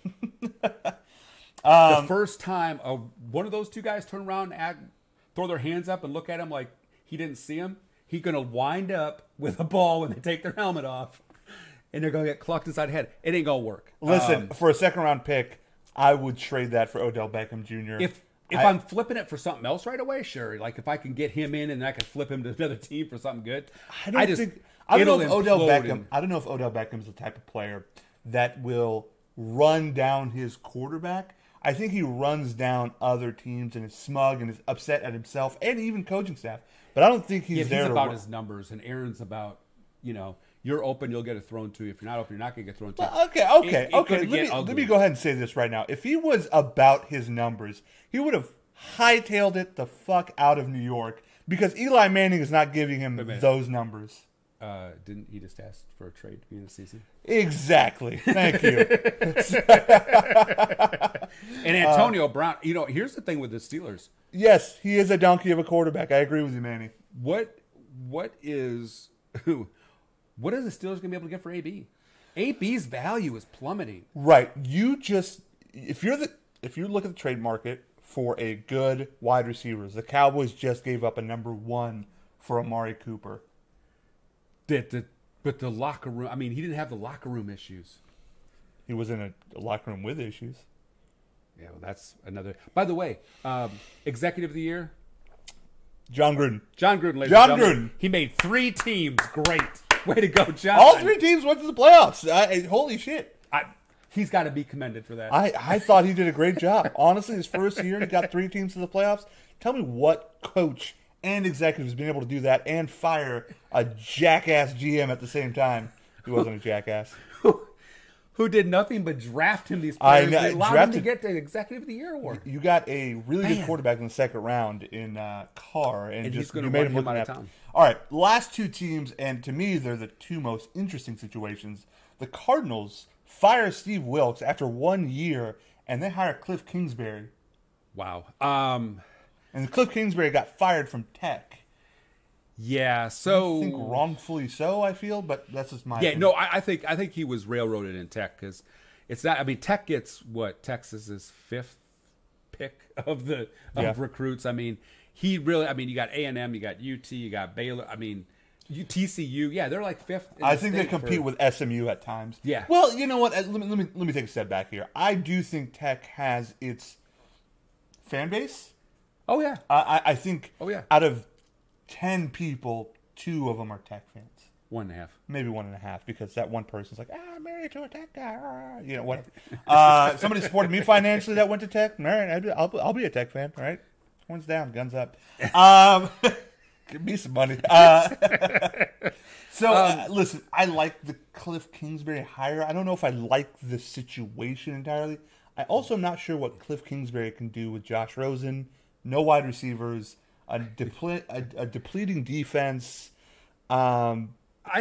The first time one of those two guys turn around and throw their hands up and look at him like he didn't see him, he's going to wind up with a ball when they take their helmet off, and they're going to get clucked inside the head. It ain't going to work. Listen, for a second-round pick, I would trade that for Odell Beckham Jr. If I'm flipping it for something else right away, sure. Like if I can get him in and I can flip him to another team for something good. I don't know if Odell Beckham is the type of player that will run down his quarterback. I think he runs down other teams and is smug and is upset at himself and even coaching staff. But I don't think he's there. He's about his numbers, and Aaron's about, you're open, you'll get it thrown to you. If you're not open, you're not going to get thrown to you. Well, okay. Let me go ahead and say this right now. If he was about his numbers, he would have hightailed it the fuck out of New York because Eli Manning is not giving him those numbers. Didn't he just ask for a trade to be in the season? Exactly. Thank you. And Antonio Brown, here's the thing with the Steelers. Yes, he is a donkey of a quarterback. I agree with you, Manny. What is the Steelers going to be able to get for AB? AB's value is plummeting. Right. If you look at the trade market for a good wide receiver, the Cowboys just gave up a number 1 for Amari Cooper. But the locker room, he didn't have the locker room issues. He was in a locker room with issues. Yeah, well, that's another. By the way, Executive of the Year? John Gruden. John Gruden. John Gruden. He made 3 teams great. Way to go, John. All 3 teams went to the playoffs. Holy shit. He's got to be commended for that. I thought he did a great job. Honestly, his first year, he got 3 teams to the playoffs. Tell me what coach and executive has been able to do that and fire a jackass GM at the same time. He wasn't a jackass. Who did nothing but draft him these players. They allowed him to get the Executive of the Year award. You got a really good quarterback in the second round in Carr, and he's going to run him out of town. All right, last 2 teams, and to me, they're the 2 most interesting situations. The Cardinals fire Steve Wilkes after 1 year, and they hire Cliff Kingsbury. Wow. And Cliff Kingsbury got fired from Tech. Yeah, so I think wrongfully so. I feel, but that's just my opinion. No, I think he was railroaded in Tech because it's not. Tech gets what Texas's 5th pick of recruits. He really. You got A&M, you got UT, you got Baylor. TCU. Yeah, they're like 5th. I think they compete with SMU at times. Yeah. Well, you know what? Let me take a step back here. I do think Tech has its fan base. Oh yeah. I think. Oh yeah. Out of 10 people, 2 of them are Tech fans. 1.5. Maybe 1.5, because that one person's like, I'm married to a Tech guy. You know what? Somebody supported me financially that went to Tech. All right, I'll be a Tech fan. All right, horns down, guns up. Give me some money. Listen, I like the Cliff Kingsbury hire. I don't know if I like the situation entirely. I also am not sure what Cliff Kingsbury can do with Josh Rosen, no wide receivers, a depleting defense. I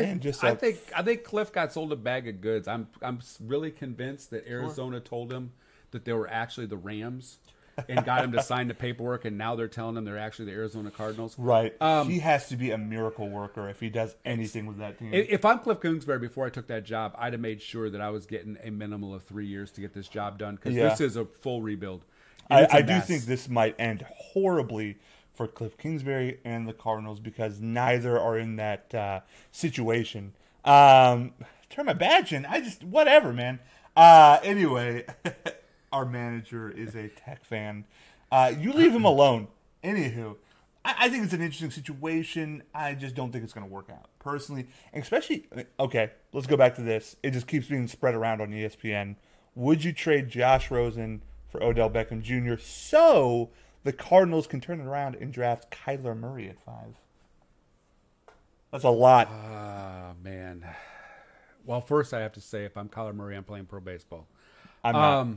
think Cliff got sold a bag of goods. I'm really convinced that Arizona told him that they were actually the Rams and got him to sign the paperwork, and now they're telling him they're actually the Arizona Cardinals. Right. He has to be a miracle worker if he does anything with that team. If I'm Cliff Kingsbury, before I took that job, I'd have made sure that I was getting a minimum of 3 years to get this job done, because this is a full rebuild. I do think this might end horribly for Cliff Kingsbury and the Cardinals, because neither are in that situation. Turn my badge in. Whatever, man. Anyway, our manager is a Tech fan. You leave him alone. Anywho, I think it's an interesting situation. I just don't think it's going to work out, personally. And especially, okay, let's go back to this. It just keeps being spread around on ESPN. Would you trade Josh Rosen for Odell Beckham Jr. so the Cardinals can turn it around and draft Kyler Murray at 5? That's a lot. Man. Well, first I have to say, if I'm Kyler Murray, I'm playing pro baseball. I'm not.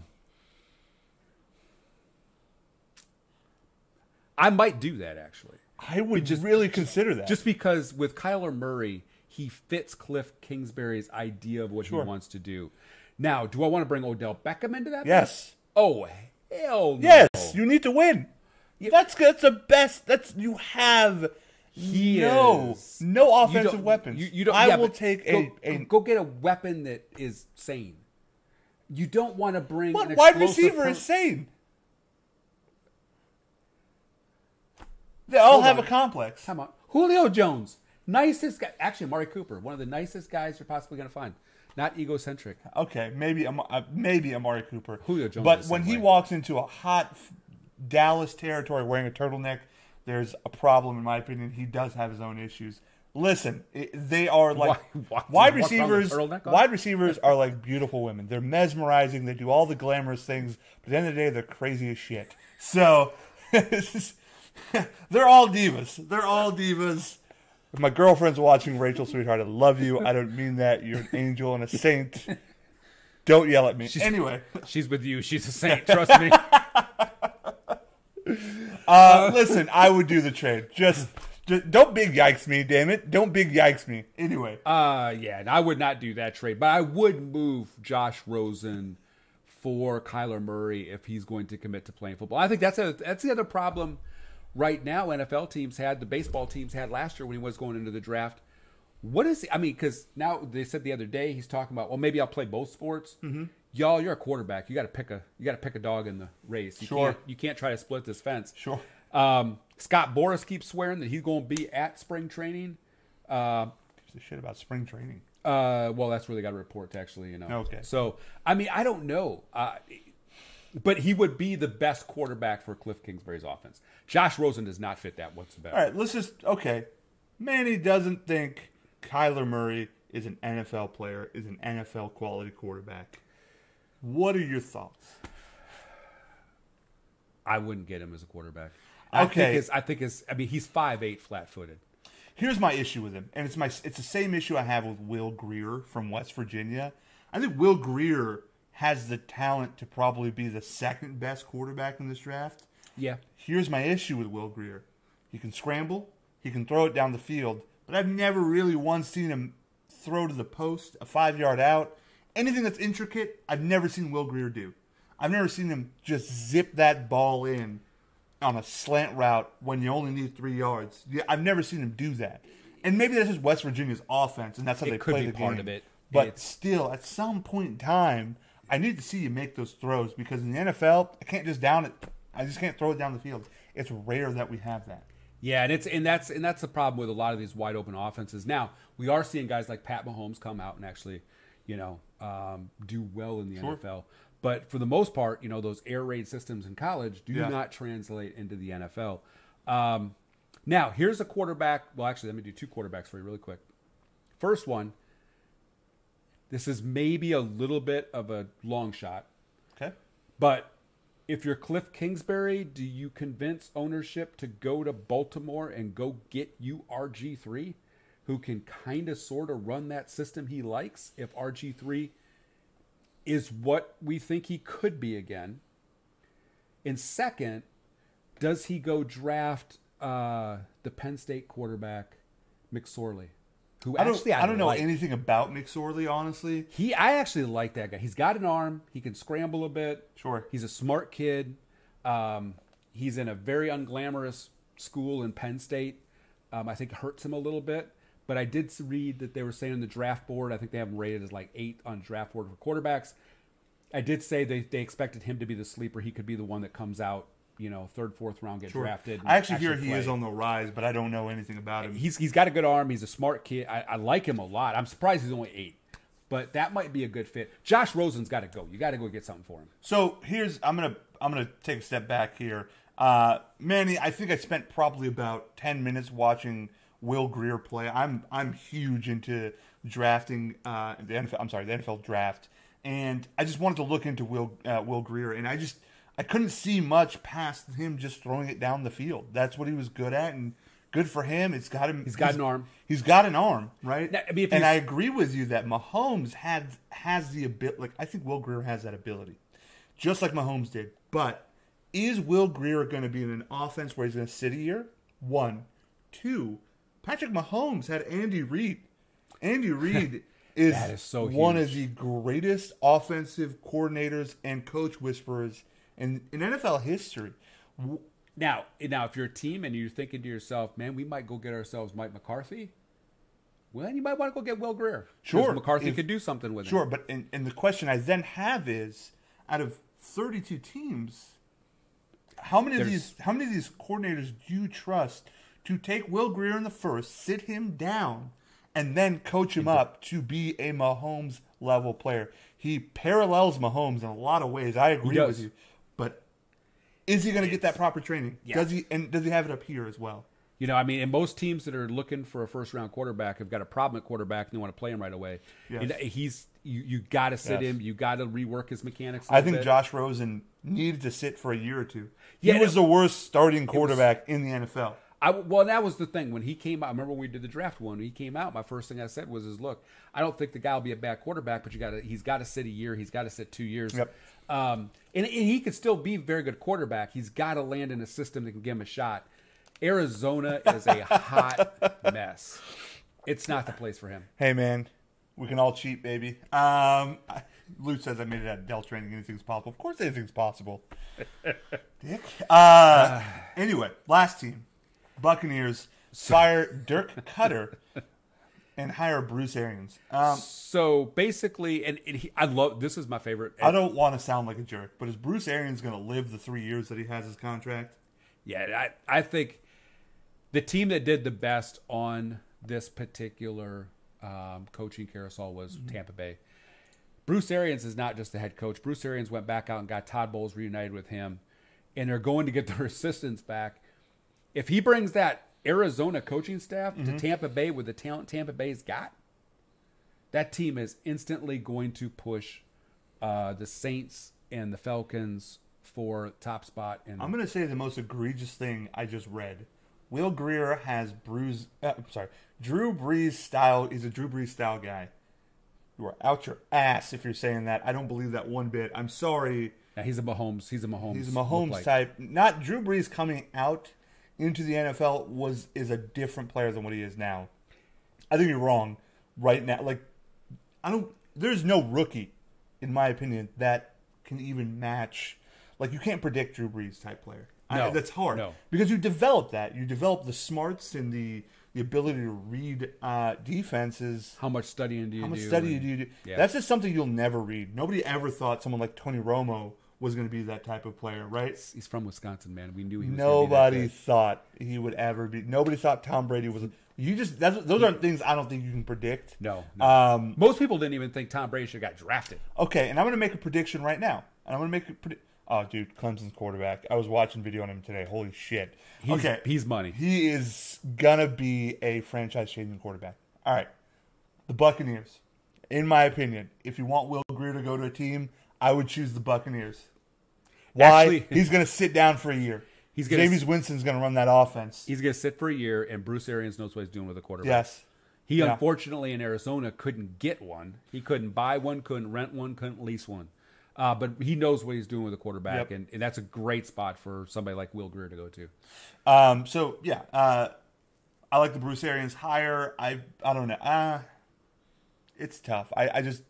I might do that, actually. I would really consider that. Just because with Kyler Murray, he fits Cliff Kingsbury's idea of what he wants to do. Now, do I want to bring Odell Beckham into that? Yes. Oh, hell no. Yes, you need to win. That's the best. You have no offensive weapons. I will take go get a weapon that is sane. You don't want to bring what an wide receiver is sane? They all have a complex. Come on, Julio Jones, nicest guy. Actually, Amari Cooper, one of the nicest guys you're possibly going to find. Not egocentric. Okay, maybe Amari Cooper. Julio Jones. But when he walks into a hot Dallas territory wearing a turtleneck, there's a problem, in my opinion. He does have his own issues. Listen, they are like wide receivers. Wide receivers are like beautiful women. They're mesmerizing. They do all the glamorous things. But at the end of the day, they're crazy as shit. So they're all divas. They're all divas. If my girlfriend's watching, Rachel, sweetheart, I love you. I don't mean that. You're an angel and a saint. Don't yell at me. Anyway. She's with you. She's a saint. Trust me. Listen, I would do the trade. Just don't big yikes me, damn it. Don't big yikes me. Anyway. Yeah, I would not do that trade. But I would move Josh Rosen for Kyler Murray if he's going to commit to playing football. I think that's the other problem right now NFL teams had, the baseball teams had last year when he was going into the draft. What is because now they said the other day he's talking about, well, maybe I'll play both sports. Mm-hmm. Y'all, you're a quarterback. You got to pick a dog in the race. You can't try to split this fence. Sure. Scott Boras keeps swearing that he's going to be at spring training. Gives a shit about spring training. Well, that's where they got a report, actually. Okay. So, I don't know. But he would be the best quarterback for Cliff Kingsbury's offense. Josh Rosen does not fit that whatsoever. All right, Manny doesn't think Kyler Murray is an NFL player, is an NFL quality quarterback. What are your thoughts? I wouldn't get him as a quarterback. Okay. he's 5'8", flat-footed. Here's my issue with him, and it's the same issue I have with Will Grier from West Virginia. I think Will Grier has the talent to probably be the second best quarterback in this draft. Yeah. Here's my issue with Will Grier. He can scramble, he can throw it down the field, but I've never really once seen him throw to the post, a 5-yard out. Anything that's intricate, I've never seen Will Grier do. I've never seen him just zip that ball in on a slant route when you only need 3 yards. I've never seen him do that. And maybe that's just West Virginia's offense, and that's how they play the game. It could be part of it. But still, at some point in time, I need to see you make those throws, because in the NFL, I can't just down it. I just can't throw it down the field. It's rare that we have that. Yeah, and that's the problem with a lot of these wide open offenses. Now, we are seeing guys like Pat Mahomes come out and actually, do well in the NFL. But for the most part, those air raid systems in college do not translate into the NFL. Now, here's a quarterback. Well, actually, let me do two quarterbacks for you really quick. First one, this is maybe a little bit of a long shot. Okay. But if you're Cliff Kingsbury, do you convince ownership to go to Baltimore and go get you RG3, who can kind of sort of run that system he likes if RG3 is what we think he could be again? And second, does he go draft the Penn State quarterback McSorley, who I don't know anything about McSorley, honestly. I actually like that guy. He's got an arm. He can scramble a bit. Sure. He's a smart kid. He's in a very unglamorous school in Penn State. I think it hurts him a little bit. But I did read that they were saying on the draft board, I think they have him rated as like 8 on draft board for quarterbacks. I did say they expected him to be the sleeper. He could be the one that comes out, third, fourth round, get drafted. I actually hear he is on the rise, but I don't know anything about him. He's got a good arm. He's a smart kid. I like him a lot. I'm surprised he's only 8, but that might be a good fit. Josh Rosen's got to go. You got to go get something for him. So I'm gonna take a step back here, Manny. I think I spent probably about 10 minutes watching Will Grier play. I'm huge into drafting the NFL draft, and I just wanted to look into Will Grier, and I couldn't see much past him just throwing it down the field. That's what he was good at, and good for him. He's got an arm. He's got an arm, right? Now, I agree with you that Mahomes has the ability. Like, I think Will Grier has that ability, just like Mahomes did. But is Will Grier going to be in an offense where he's going to sit a year? 1, 2. Patrick Mahomes had Andy Reid. Andy Reid is so one of the greatest offensive coordinators and coach whisperers in NFL history. Now, if you're a team and you're thinking to yourself, man, we might go get ourselves Mike McCarthy, well, you might want to go get Will Grier. Sure. McCarthy could do something with him. Sure, but and the question I then have is, out of 32 teams, how many of these coordinators do you trust to take Will Grier in the first, sit him down, and then coach him up to be a Mahomes-level player? He parallels Mahomes in a lot of ways. I agree with you. But is he going to get that proper training? Yeah. Does he have it up here as well? And most teams that are looking for a first-round quarterback have got a problem at quarterback, and they want to play him right away. Yes. You got to sit him. You got to rework his mechanics. I think Josh Rosen needed to sit for a year or two. He was the worst starting quarterback in the NFL. That was the thing. When he came out, I remember when we did the draft one, when he came out, my first thing I said was, look, I don't think the guy will be a bad quarterback, but he's got to sit a year. He's got to sit 2 years. Yep. And he could still be a very good quarterback. He's got to land in a system that can give him a shot. Arizona is a hot mess. It's not the place for him. Hey, man, we can all cheat, baby. Luke says I made it at Dell Training. Anything's possible. Of course anything's possible. Dick. Anyway, last team. Buccaneers fire Dirk Cutter and hire Bruce Arians. So basically, I love this is my favorite. I don't want to sound like a jerk, but is Bruce Arians going to live the 3 years that he has his contract? Yeah, I think the team that did the best on this particular coaching carousel was Tampa Bay. Bruce Arians is not just the head coach. Bruce Arians went back out and got Todd Bowles reunited with him, and they're going to get their assistants back. If he brings that Arizona coaching staff to Tampa Bay with the talent Tampa Bay's got, that team is instantly going to push the Saints and the Falcons for top spot. I'm going to say the most egregious thing I just read. Will Grier has Drew Brees style. He's a Drew Brees style guy. You are out your ass if you're saying that. I don't believe that one bit. I'm sorry. Yeah, he's a Mahomes. He's a Mahomes type. Not Drew Brees coming out into the NFL is a different player than what he is now. I think you're wrong right now. Like, there's no rookie, in my opinion, that can even match. Like, you can't predict Drew Brees type player. No, that's hard. No. Because you develop that. You develop the smarts and the ability to read defenses. How much studying do you do? How much studying do you do? Yeah. That's just something you'll never read. Nobody ever thought someone like Tony Romo was going to be that type of player, right? He's from Wisconsin, man. We knew he was. Nobody thought he would ever be. Nobody thought Tom Brady was. Those aren't things I don't think you can predict. No. Most people didn't even think Tom Brady should have got drafted. Okay, and I'm going to make a prediction right now. And I'm going to make Oh, dude, Clemson's quarterback. I was watching video on him today. Holy shit. He's money. He is going to be a franchise-changing quarterback. All right. The Buccaneers. In my opinion, if you want Will Grier to go to a team, I would choose the Buccaneers. Why? Actually, he's going to sit down for a year. Jameis Winston's going to run that offense. He's going to sit for a year, and Bruce Arians knows what he's doing with a quarterback. Yes. He unfortunately in Arizona couldn't get one. He couldn't buy one, couldn't rent one, couldn't lease one. But he knows what he's doing with a quarterback, and that's a great spot for somebody like Will Grier to go to. I like the Bruce Arians hire. I don't know. It's tough. I just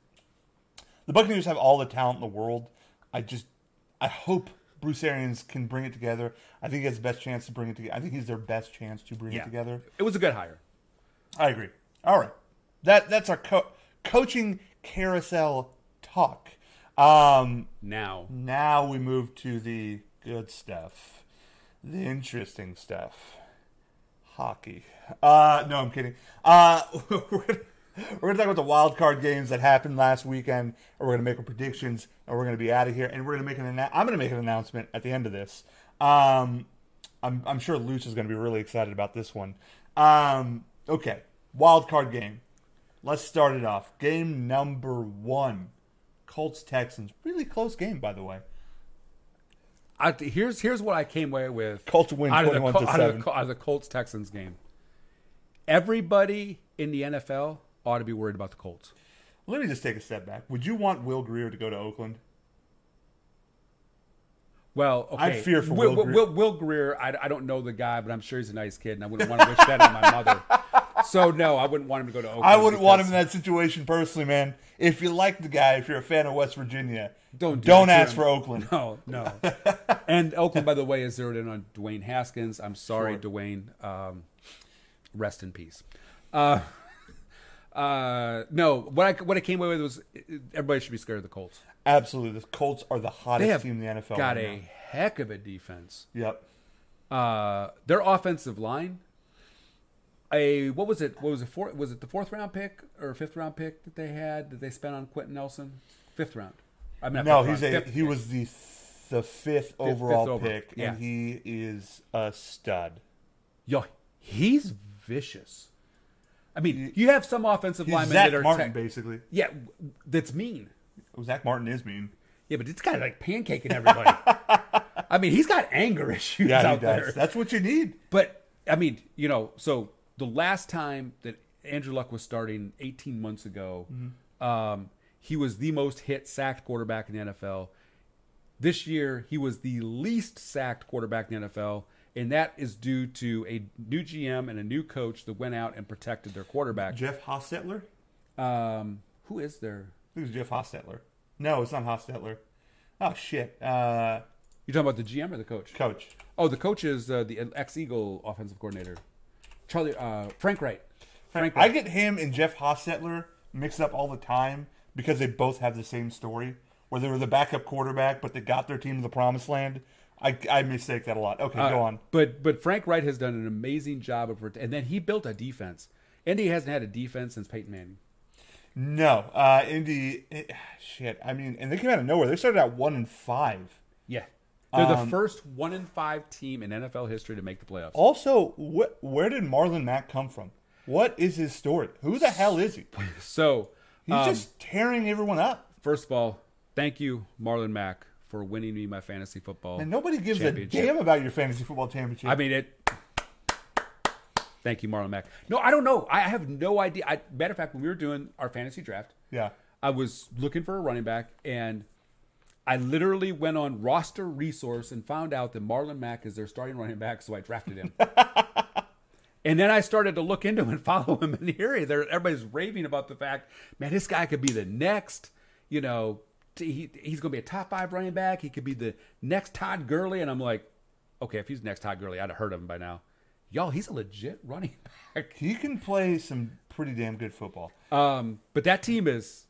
the Buccaneers have all the talent in the world. I hope Bruce Arians can bring it together. I think he has the best chance to bring it together. I think he's their best chance to bring it together. It was a good hire. I agree. All right. That's our coaching carousel talk. Now we move to the good stuff. The interesting stuff. Hockey. No, I'm kidding. We're going to talk about the wild card games that happened last weekend, and we're going to make our predictions, and we're going to be out of here. And we're going to make I'm going to make an announcement at the end of this. I'm sure Luch is going to be really excited about this one. Okay, wild card game. Let's start it off. Game number 1, Colts-Texans. Really close game, by the way. Here's what I came away with. Colts win 21-7. Out of the Colts-Texans game. Everybody in the NFL ought to be worried about the Colts. Let me just take a step back. Would you want Will Grier to go to Oakland? Well, okay. I fear for Will Grier. Will Grier, I don't know the guy, but I'm sure he's a nice kid, and I wouldn't want to wish that on my mother. So, no, I wouldn't want him to go to Oakland. I wouldn't want him in that situation personally, man. If you like the guy, if you're a fan of West Virginia, don't ask for Oakland. No. And Oakland, by the way, is zeroed in on Dwayne Haskins. I'm sorry, Dwayne. Rest in peace. No, what I came away with was everybody should be scared of the Colts. Absolutely. The Colts are the hottest team in the NFL. Got a heck of a defense. Yep. Their offensive line. What was it? Was it the 4th round pick or 5th round pick that they had that they spent on Quentin Nelson? 5th round. He was the 5th overall pick, and he is a stud. Yo, he's vicious. I mean, you have some offensive linemen Zach that are Martin, basically. Yeah, that's mean. Zach Martin is mean. Yeah, but it's kind of like pancaking everybody. I mean, he's got anger issues out there. That's what you need. But I mean, so the last time that Andrew Luck was starting 18 months ago, he was the most sacked quarterback in the NFL. This year, he was the least sacked quarterback in the NFL. And that is due to a new GM and a new coach that went out and protected their quarterback. Jeff Hostetler? Who is there? I think it's Jeff Hostetler. No, it's not Hostetler. Oh, shit. You're talking about the GM or the coach? Coach. Oh, the coach is the ex-Eagle offensive coordinator. Frank Wright. I get him and Jeff Hostetler mixed up all the time because they both have the same story, where they were the backup quarterback, but they got their team to the promised land. I mistake that a lot. Okay, go on. But Frank Wright has done an amazing job and then he built a defense. Indy hasn't had a defense since Peyton Manning. No, Indy. Shit. I mean, and they came out of nowhere. They started out 1-5. Yeah, they're the first 1-5 team in NFL history to make the playoffs. Also, where did Marlon Mack come from? What is his story? Who the hell is he? So he's just tearing everyone up. First of all, thank you, Marlon Mack, for winning me my fantasy football. And nobody gives a damn about your fantasy football championship. I mean, thank you, Marlon Mack. No, I don't know. I have no idea. Matter of fact, when we were doing our fantasy draft, I was looking for a running back, and I literally went on Roster Resource and found out that Marlon Mack is their starting running back, so I drafted him. And then I started to look into him and follow him in the area. Everybody's raving about the fact, man, this guy could be the next, he's going to be a top 5 running back. He could be the next Todd Gurley. And I'm like, okay, if he's next Todd Gurley, I'd have heard of him by now. Y'all, he's a legit running back. He can play some pretty damn good football. But that team is...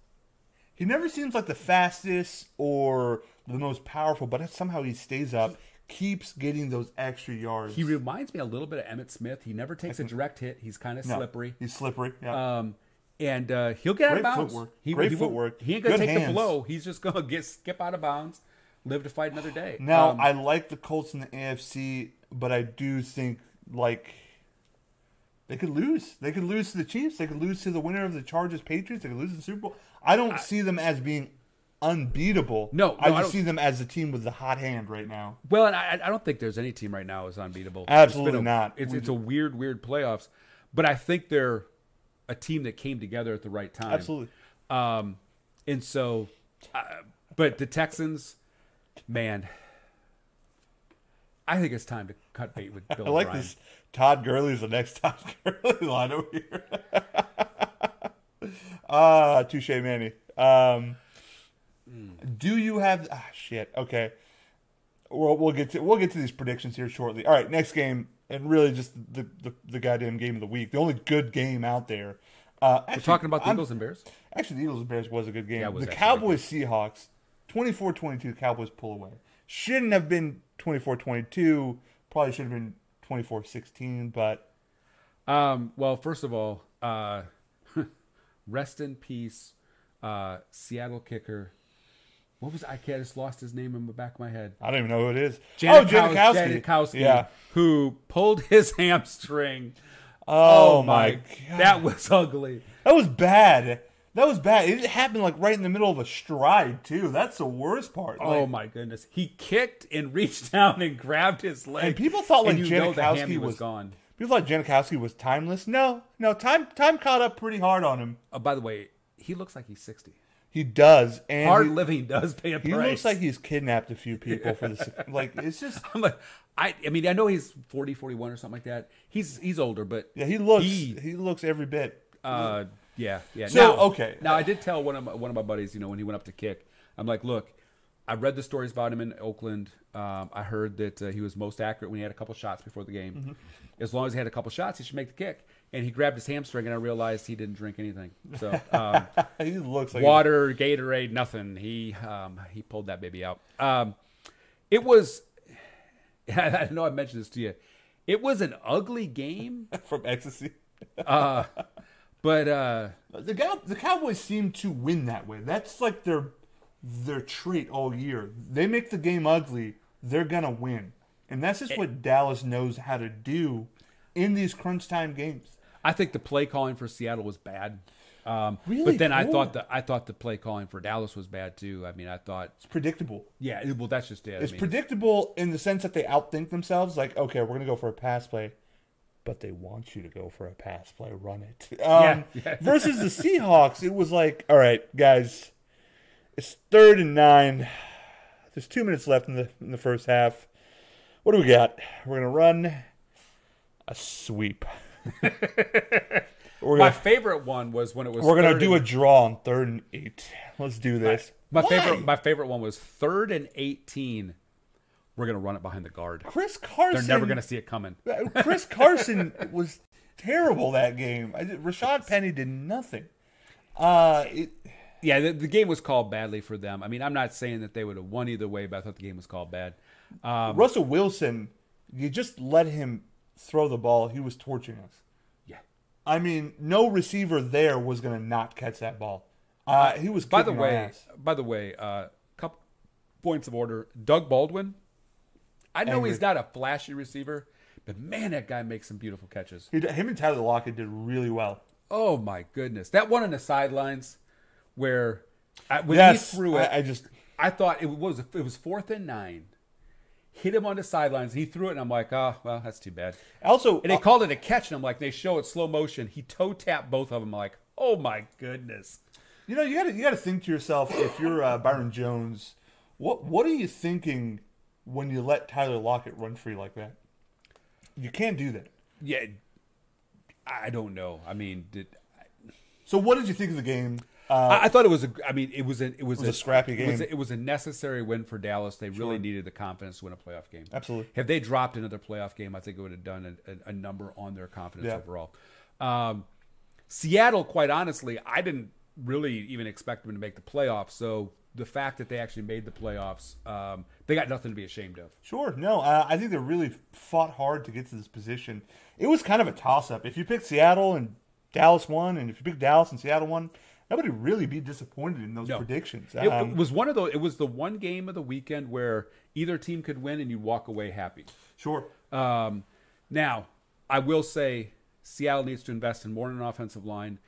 He never seems like the fastest or the most powerful, but somehow he stays up, keeps getting those extra yards. He reminds me a little bit of Emmitt Smith. He never takes a direct hit. He's kind of slippery. He's slippery, yeah. And he'll get out of bounds. Great footwork. He ain't going to take the blow. He's just going to skip out of bounds. live to fight another day. Now, I like the Colts in the AFC, but I do think, like, they could lose. They could lose to the Chiefs. They could lose to the winner of the Chargers-Patriots. They could lose to the Super Bowl. I don't see them as being unbeatable. No, I just see them as a team with the hot hand right now. Well, and I don't think there's any team right now is unbeatable. Absolutely not. It's a weird playoffs. But I think they're a team that came together at the right time. Absolutely. And so, but the Texans, man, I think it's time to cut bait with Bill I like O'Brien. this. Todd Gurley's the next Todd Gurley line over here. Touche, Manny. Do you have? Shit. Okay. We'll get to these predictions here shortly. All right, next game, and really just the goddamn game of the week, the only good game out there. We're talking about the Eagles and Bears. Actually, the Eagles and Bears was a good game. Yeah, it was the actually Cowboys-Seahawks, 24-22, Cowboys pull away. Shouldn't have been 24-22. Probably should have been 24-16, but... Well, first of all, rest in peace, Seattle kicker. What was I just lost his name in the back of my head. I don't even know who it is. Janikowski. Yeah. Who pulled his hamstring. Oh my God. That was ugly. That was bad. It happened like right in the middle of a stride, too. That's the worst part. Oh my goodness. He kicked and reached down and grabbed his leg. And people thought like Janikowski was gone. People thought Janikowski was timeless. No, time caught up pretty hard on him. By the way, he looks like he's 60. He does. And hard living does pay a price. He looks like he's kidnapped a few people for this. Like, it's just... I mean, I know he's 40, 41 or something like that. He's older, but... Yeah, he looks every bit. Yeah. So, okay. Now, I did tell one of my buddies, when he went up to kick, I'm like, look, I read the stories about him in Oakland. I heard that he was most accurate when he had a couple shots before the game. Mm-hmm. As long as he had a couple shots, he should make the kick. And he grabbed his hamstring, and I realized he didn't drink anything. So he looks like water, Gatorade, nothing. He pulled that baby out. It was. I know I mentioned this to you. It was an ugly game from ecstasy. But the Cowboys seem to win that way. That's like their trait all year. They make the game ugly, they're gonna win, and that's just what Dallas knows how to do in these crunch time games. I think the play calling for Seattle was bad. Really? But then I thought the play calling for Dallas was bad too. I mean, I thought it's predictable. Yeah, well, that's just it. It's predictable in the sense that they outthink themselves. Like, okay, we're gonna go for a pass play, but they want you to go for a pass play. Run it. Versus the Seahawks, it was like, all right, guys, it's 3rd and 9. There's 2 minutes left in the first half. What do we got? We're gonna run a sweep. My favorite one was when it was. We're gonna do a draw on 3rd and 8. Let's do this. My favorite one was 3rd and 18. We're gonna run it behind the guard. Chris Carson. They're never gonna see it coming. Chris Carson was terrible that game. Rashad Penny did nothing. The game was called badly for them. I mean, I'm not saying that they would have won either way, but I thought the game was called bad. Russell Wilson, you just let him throw the ball. He was torching us. Yeah. I mean, no receiver there was going to not catch that ball. He was kicking our ass. By the way, couple points of order. Doug Baldwin, I know he's not a flashy receiver, but man, that guy makes some beautiful catches. Him and Tyler Lockett did really well. Oh, my goodness. That one on the sidelines where when he threw it, I thought it was 4th and 9. Hit him on the sidelines. He threw it, and I'm like, oh, well, that's too bad. Also, and they called it a catch, and I'm like, they show it slow motion. He toe tapped both of them. I'm like, oh my goodness. You got to think to yourself, if you're Byron Jones, what are you thinking when you let Tyler Lockett run free like that? You can't do that. Yeah, I don't know. I mean, so what did you think of the game? I thought it was a scrappy game. It was a necessary win for Dallas. They really needed the confidence to win a playoff game. Absolutely. If they dropped another playoff game, I think it would have done a number on their confidence overall. Seattle, quite honestly, I didn't really even expect them to make the playoffs. So the fact that they actually made the playoffs, they got nothing to be ashamed of. Sure. No, I think they really fought hard to get to this position. It was kind of a toss-up. If you picked Seattle and Dallas won, and if you picked Dallas and Seattle won, nobody really be disappointed in those No. predictions. It was one of those. It was the one game of the weekend where either team could win and you walk away happy. Sure. Now, I will say Seattle needs to invest in more in an offensive line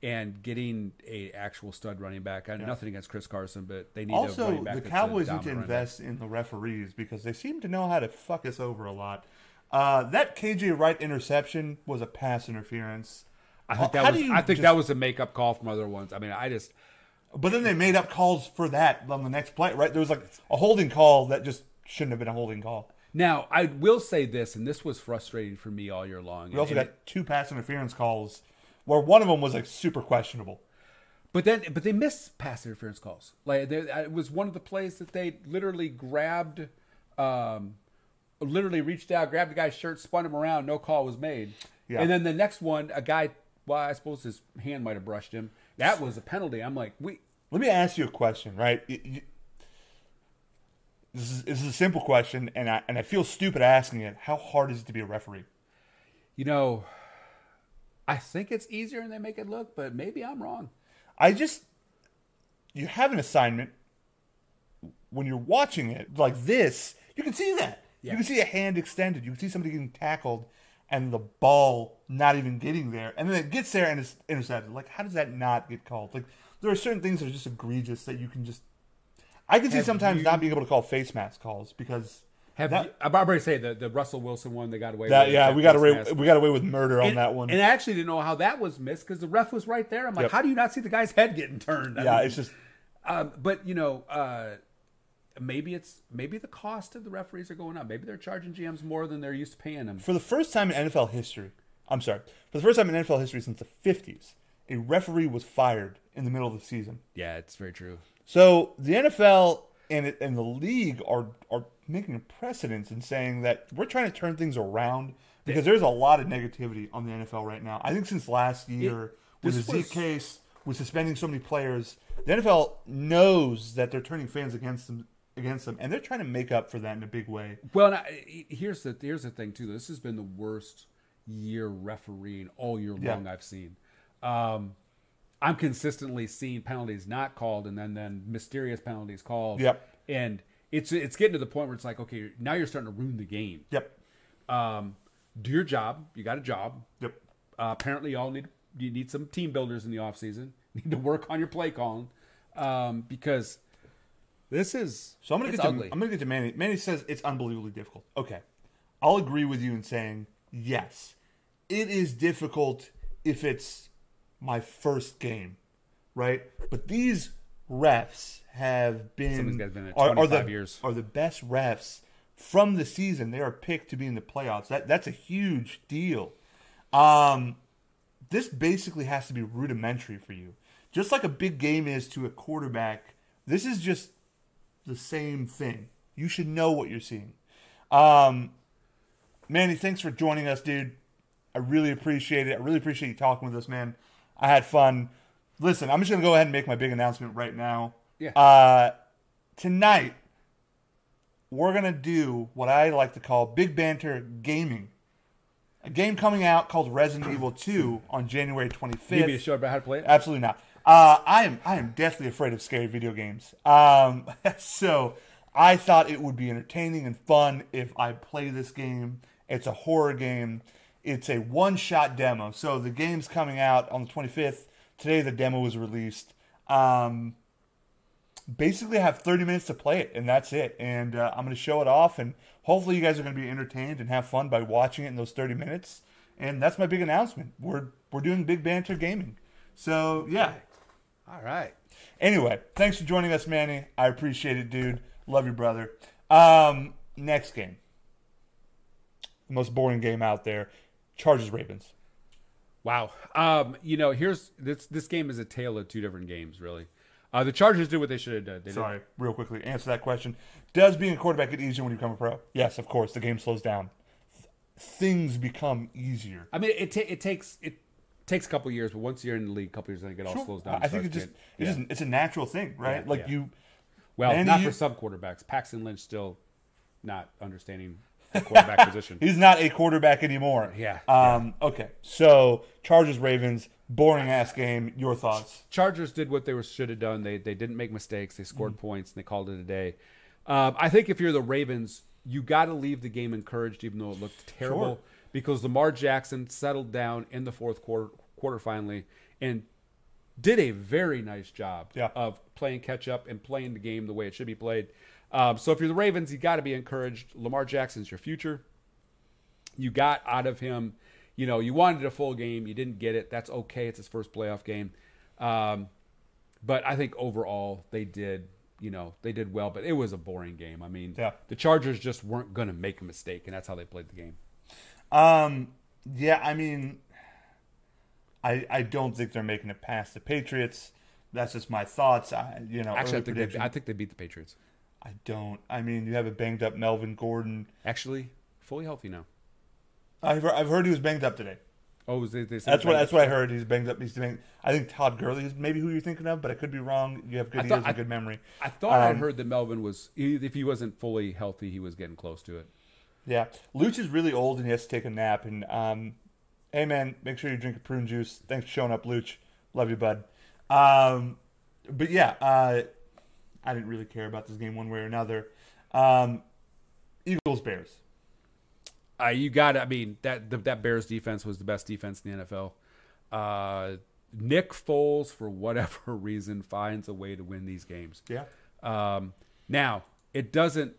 and getting a actual stud running back. I have nothing against Chris Carson, but they need a Also, running back. the that's Cowboys a need to dominant invest in the referees because they seem to know how to fuck us over a lot. That KJ Wright interception was a pass interference. I think that was a makeup call from other ones. I mean, But then they made up calls for that on the next play, right? There was like a holding call that just shouldn't have been a holding call. Now, I will say this, and this was frustrating for me all year long. We also got 2 pass interference calls where one of them was like super questionable. But they missed pass interference calls. Like it was one of the plays that they literally grabbed, literally reached out, grabbed the guy's shirt, spun him around, no call was made. Yeah. And then the next one, a guy, well, I suppose his hand might have brushed him. That was a penalty. I'm like, Let me ask you a question, right? This is a simple question, and I feel stupid asking it. How hard is it to be a referee? You know, I think it's easier than they make it look, but maybe I'm wrong. You have an assignment. When you're watching it like this, you can see that. Yeah. You can see a hand extended. You can see somebody getting tackled and the ball not even getting there. And then it gets there and it's intercepted. Like, how does that not get called? Like, there are certain things that are just egregious that you can just... I can see sometimes not being able to call face mask calls because... I'm already say the Russell Wilson one, they got away with. Yeah, we got away with murder on that one. And I actually didn't know how that was missed because the ref was right there. I'm like, how do you not see the guy's head getting turned? It's just. But maybe the cost of the referees are going up. Maybe they're charging GMs more than they're used to paying them. For the first time in NFL history, for the first time in NFL history since the 50s, a referee was fired in the middle of the season. Yeah, it's very true. So the NFL and the league are making a precedent in saying that we're trying to turn things around because there's a lot of negativity on the NFL right now. I think since last year, with the Zeke case, with suspending so many players, the NFL knows that they're turning fans against them, and they're trying to make up for that in a big way. Well, here's the thing too. This has been the worst year refereeing all year long I've seen. I'm consistently seeing penalties not called, and then mysterious penalties called. Yep. And it's getting to the point where it's like, okay, now you're starting to ruin the game. Yep. Do your job. You got a job. Yep. Apparently, you need some team builders in the offseason. You need to work on your play calling because this is I'm going to get to Manny. Manny says it's unbelievably difficult. Okay, I'll agree with you in saying yes, it is difficult if it's my first game, right? But these refs have been at 25 years. Are the best refs from the season. They are picked to be in the playoffs. That's a huge deal. This basically has to be rudimentary for you. Just like a big game is to a quarterback, this is just the same thing. You should know what you're seeing. Manny, thanks for joining us, dude. I really appreciate it. I really appreciate you talking with us, man. I had fun. Listen, I'm just going to go ahead and make my big announcement right now. Yeah. Tonight, we're going to do what I like to call Big Banter Gaming. A game coming out called Resident Evil 2 on January 25th. Give me a show about how to play it? Absolutely not. I am deathly afraid of scary video games. So I thought it would be entertaining and fun if I play this game. It's a horror game. It's a one-shot demo. So the game's coming out on the 25th. Today the demo was released. Basically I have 30 minutes to play it, and that's it. And I'm going to show it off, and hopefully you guys are going to be entertained and have fun by watching it in those 30 minutes. And that's my big announcement. We're doing Big Banter Gaming. So, yeah. All right. Anyway, thanks for joining us, Manny. I appreciate it, dude. Love you, brother. Next game. The most boring game out there. Chargers-Ravens. Wow. Here's this game is a tale of two different games, really. The Chargers did what they should have done. Real quickly, answer that question. Does being a quarterback get easier when you become a pro? Yes, of course. The game slows down. Things become easier. I mean, it takes a couple of years, but once you're in the league, a couple of years, I think it all slows down. I think it's a natural thing, right? Not for some quarterbacks. Paxton Lynch still not understanding the quarterback position. He's not a quarterback anymore. Yeah. Okay. So Chargers Ravens, boring ass game. Your thoughts? Chargers did what they should have done. They didn't make mistakes. They scored points and they called it a day. I think if you're the Ravens, you got to leave the game encouraged, even though it looked terrible, Sure. because Lamar Jackson settled down in the fourth quarter finally and did a very nice job of playing catch up and playing the game the way it should be played. So if you're the Ravens, you got to be encouraged. Lamar Jackson's your future. You got out of him, you wanted a full game. You didn't get it. That's okay. It's his first playoff game. But I think overall they did well, but it was a boring game. I mean, the Chargers just weren't going to make a mistake, and that's how they played the game. I mean, I don't think they're making it past the Patriots. That's just my thoughts. Actually, I think they beat the Patriots. I don't. I mean, you have a banged up Melvin Gordon. Actually, fully healthy now. I've heard he was banged up today. Oh, they said that's what I heard. He's banged up. I think Todd Gurley is maybe who you're thinking of, but I could be wrong. You have good ears and good memory. I thought I heard that Melvin was, if he wasn't fully healthy, he was getting close to it. Yeah, Luch is really old and he has to take a nap. And hey man, make sure you drink a prune juice. Thanks for showing up, Luch. Love you, bud. But yeah, I didn't really care about this game one way or another. Eagles Bears. That Bears defense was the best defense in the NFL. Nick Foles, for whatever reason, finds a way to win these games. Yeah. Now, it doesn't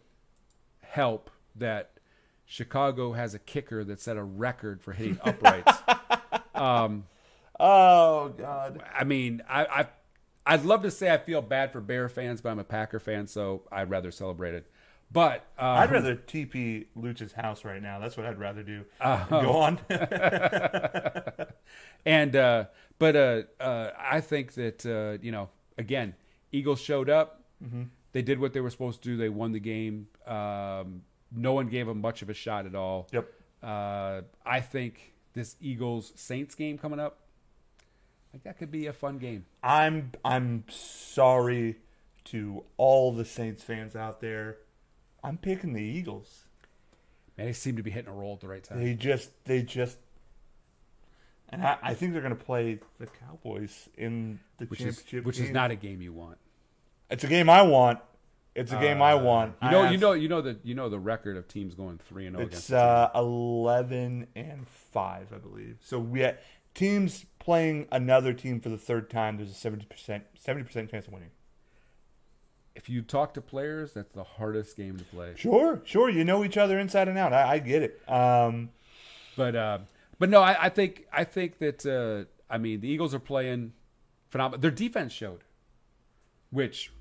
help that Chicago has a kicker that set a record for hitting uprights. Oh God. I mean, I'd love to say I feel bad for Bear fans, but I'm a Packer fan, so I'd rather celebrate it. But I'd rather TP Luch's house right now. That's what I'd rather do. Go on. And I think that again, Eagles showed up. Mm-hmm. They did what they were supposed to do. They won the game. No one gave them much of a shot at all. Yep. I think this Eagles Saints game coming up, that could be a fun game. I'm sorry to all the Saints fans out there. I'm picking the Eagles. Man, they seem to be hitting a roll at the right time. They just, and I think they're going to play the Cowboys in the championship. Which is not a game you want. It's a game I want. It's a game I want. You know the record of teams going 3-0 against. It's 11-5, I believe. So we had teams playing another team for the third time. There's a 70% chance of winning. If you talk to players, that's the hardest game to play. Sure. You know each other inside and out. I get it. But no, I think that the Eagles are playing phenomenal. Their defense showed, which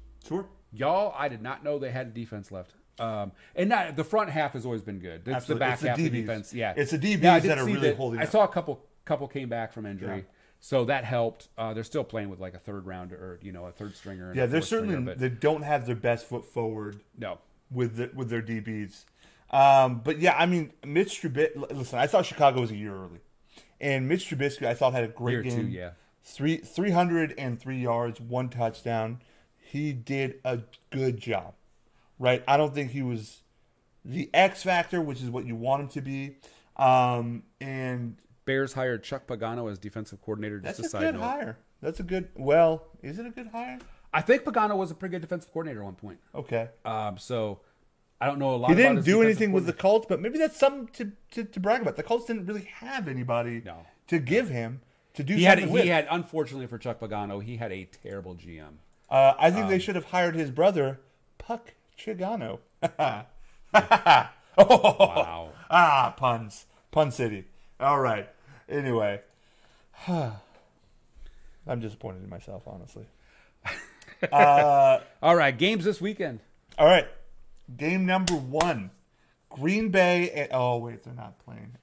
y'all, I did not know they had a defense left. And not the front half has always been good. It's Absolutely. The back half of the defense. Yeah, it's the DBs that are really holding. I saw a couple came back from injury. Yeah. So that helped. They're still playing with like a third rounder or a third stringer. Yeah, they're certainly they don't have their best foot forward. No, with their DBs. But yeah, I mean, Mitch Trubisky. Listen, I thought Chicago was a year early, and Mitch Trubisky I thought had a great game. Too, yeah, 303 yards, 1 touchdown. He did a good job, right? I don't think he was the X factor, which is what you want him to be. And Bears hired Chuck Pagano as defensive coordinator. That's a good hire. That's a good. Well, is it a good hire? I think Pagano was a pretty good defensive coordinator at one point. Okay. So I don't know a lot. He didn't do anything with the Colts, but maybe that's something to brag about. The Colts didn't really have anybody to give him to do something with. He had, unfortunately for Chuck Pagano, he had a terrible GM. I think they should have hired his brother, Puck Chigano. Wow. Puns. Pun City. All right. Anyway. I'm disappointed in myself, honestly. All right. Games this weekend. All right. Game number 1. Green Bay. Oh, wait. They're not playing.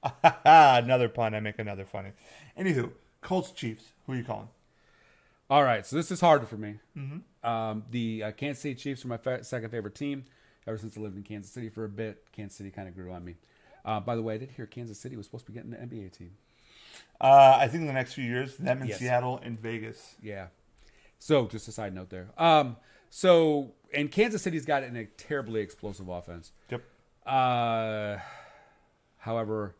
Another pun. I make another funny. Anywho. Colts Chiefs. Who are you calling? All right, so this is harder for me. Mm-hmm. The Kansas City Chiefs are my second favorite team. Ever since I lived in Kansas City for a bit, Kansas City kind of grew on me. By the way, I did hear Kansas City was supposed to be getting an NBA team. I think in the next few years, them in Seattle and Vegas. Yeah. So just a side note there. And Kansas City's got a terribly explosive offense. Yep. However,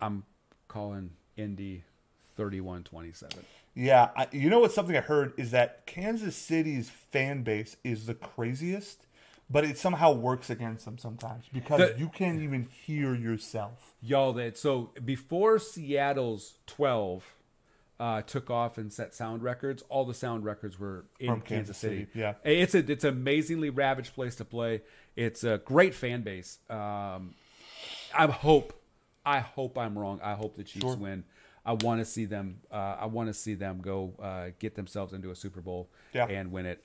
I'm calling Indy 31-27. Yeah, you know what? Something I heard is that Kansas City's fan base is the craziest, but it somehow works against them sometimes because you can't even hear yourself. So before Seattle's 12 took off and set sound records, all the sound records were in From Kansas City. Yeah, it's an amazingly ravaged place to play. It's a great fan base. I hope I'm wrong. I hope the Chiefs win. I want to see them. I want to see them go get themselves into a Super Bowl and win it.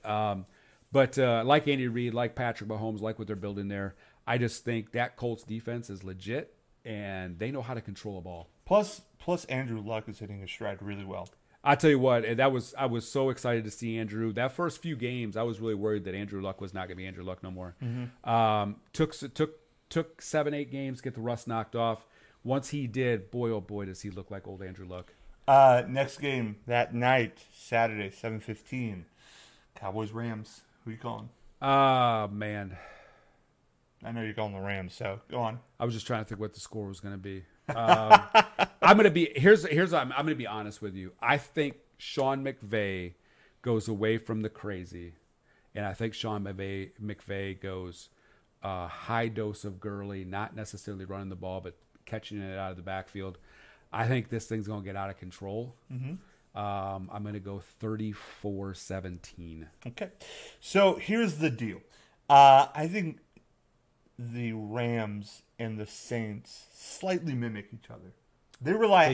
But like Andy Reid, like Patrick Mahomes, like what they're building there, I just think that Colts defense is legit and they know how to control a ball. Plus Andrew Luck is hitting his stride really well. I tell you what, I was so excited to see Andrew. That first few games, I was really worried that Andrew Luck was not going to be Andrew Luck no more. Mm-hmm. Took 7-8 games to get the rust knocked off. Once he did, boy, oh boy, does he look like old Andrew Luck. Next game that night, Saturday, 7:15, Cowboys-Rams. Who you calling? Man. I know you're calling the Rams, so go on. I was just trying to think what the score was going to be. I'm going to be here's I'm going to be honest with you. I think Sean McVay goes away from the crazy, and I think Sean McVay goes high dose of Gurley, not necessarily running the ball, but catching it out of the backfield. I think this thing's going to get out of control. Mm-hmm. I'm going to go 34-17. Okay. So here's the deal. I think the Rams and the Saints slightly mimic each other. They rely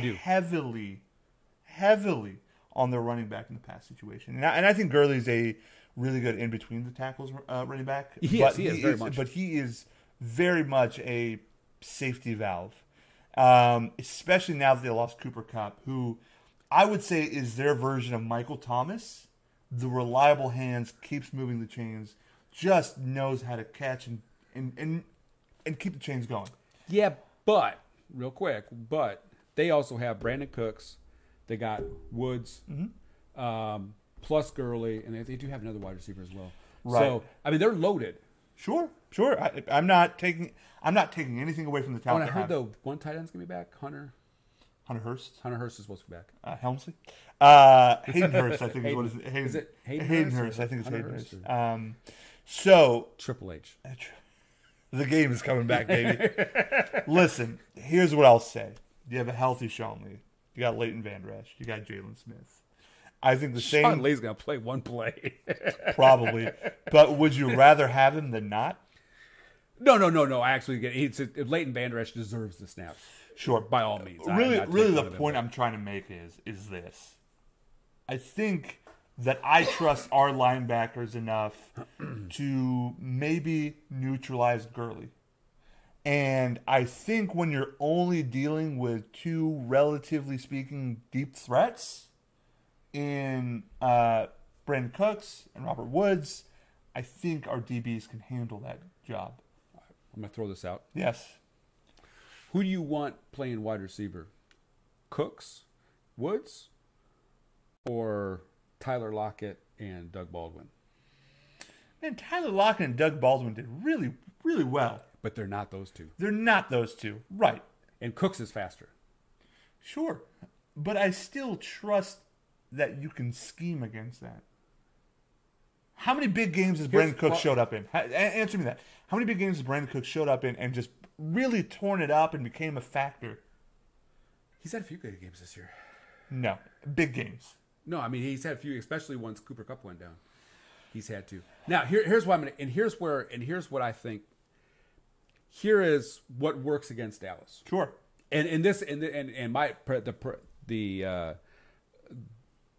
heavily on their running back in the pass situation. And I think Gurley's a really good in-between the tackles running back. He is very much. But he is very much a safety valve. Especially now that they lost Cooper Kupp, who I would say is their version of Michael Thomas. The reliable hands, keeps moving the chains, just knows how to catch and keep the chains going. Yeah, but real quick, they also have Brandon Cooks. They got Woods, plus Gurley, and they do have another wide receiver as well. Right. So I mean, they're loaded. Sure. I'm not taking anything away from the talent. I heard the one tight end's gonna be back. Hunter Hurst. Hunter Hurst is supposed to be back. Helmsley. Hayden Hurst, I think is what is it. Hayden Hurst. I think it's Hayden Hurst. Hurst. So Triple H. The game is coming back, baby. Listen, here's what I'll say. You have a healthy Sean Lee. You got Leighton Vander Esch. You got Jalen Smith. I think the same. Sean Lee's gonna play one play. Probably, but would you rather have him than not? No. I actually get Leighton Vander Esch deserves the snaps. Sure, by all means. Really, the point I'm trying to make is this. I think that I trust our linebackers enough to maybe neutralize Gurley. And I think when you're only dealing with two, relatively speaking, deep threats in Brandon Cooks and Robert Woods, I think our DBs can handle that job. I'm going to throw this out. Yes. Who do you want playing wide receiver? Cooks, Woods, or Tyler Lockett and Doug Baldwin? Man, Tyler Lockett and Doug Baldwin did really, really well. But they're not those two. They're not those two. Right. And Cooks is faster. Sure. But I still trust that you can scheme against that. How many big games has Brandon Cooks showed up in? Answer me that. How many big games has Brandon Cooks showed up in and just really torn it up and became a factor? He's had a few good games this year. No. Big games. No, I mean, he's had a few, especially once Cooper Kupp went down. He's had to. Now, here's what I'm going to, and here's what I think. Here is what works against Dallas. Sure. And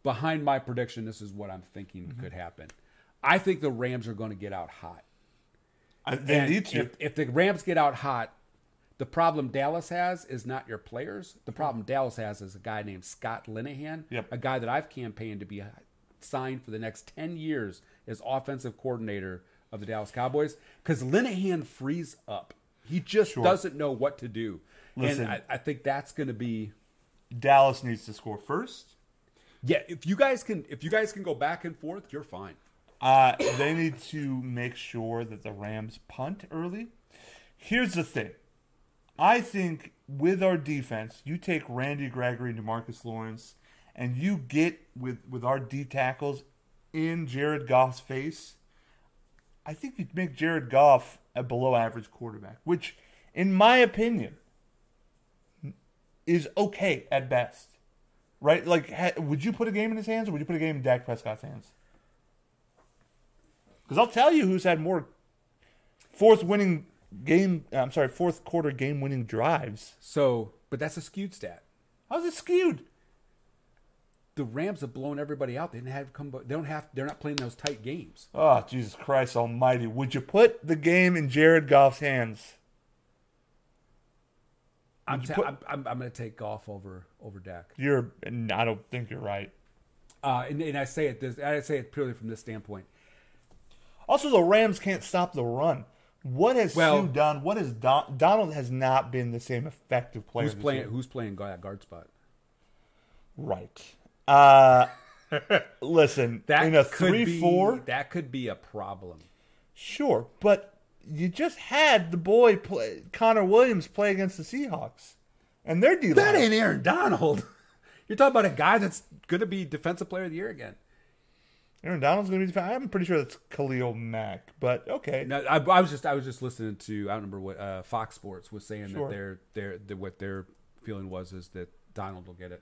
behind my prediction, this is what I'm thinking could happen. I think the Rams are going to get out hot. They need to. If the Rams get out hot, the problem Dallas has is not your players. The problem Dallas has is a guy named Scott Linehan, a guy that I've campaigned to be signed for the next 10 years as offensive coordinator of the Dallas Cowboys, because Linehan frees up. He just doesn't know what to do. Listen, and I think that's going to be... Dallas needs to score first. Yeah, if you guys can go back and forth, you're fine. They need to make sure that the Rams punt early. Here's the thing. I think with our defense, you take Randy Gregory and DeMarcus Lawrence, and you get with our D tackles in Jared Goff's face. I think you'd make Jared Goff a below-average quarterback, which, in my opinion, is okay at best. Right? Like, would you put a game in his hands, or would you put a game in Dak Prescott's hands? Because I'll tell you who's had more fourth quarter game-winning drives. So, but that's a skewed stat. How's it skewed? The Rams have blown everybody out. They didn't have come. They don't have. They're not playing those tight games. Oh, Jesus Christ Almighty! Would you put the game in Jared Goff's hands? I'm going to take Goff over Dak. I don't think you're right. And I say it purely from this standpoint. Also, the Rams can't stop the run. What has Sue done? What has Donald has not been the same effective player. Who's playing guard spot? Right. Listen, in a 3-4, that could be a problem. Sure, but you just had the boy Connor Williams play against the Seahawks, and their D-line. That ain't Aaron Donald. You're talking about a guy that's going to be Defensive Player of the Year again. Aaron Donald's going to be. I'm pretty sure that's Khalil Mack, but okay. No, I was just listening to. I don't remember what Fox Sports was saying that what their feeling is that Donald will get it.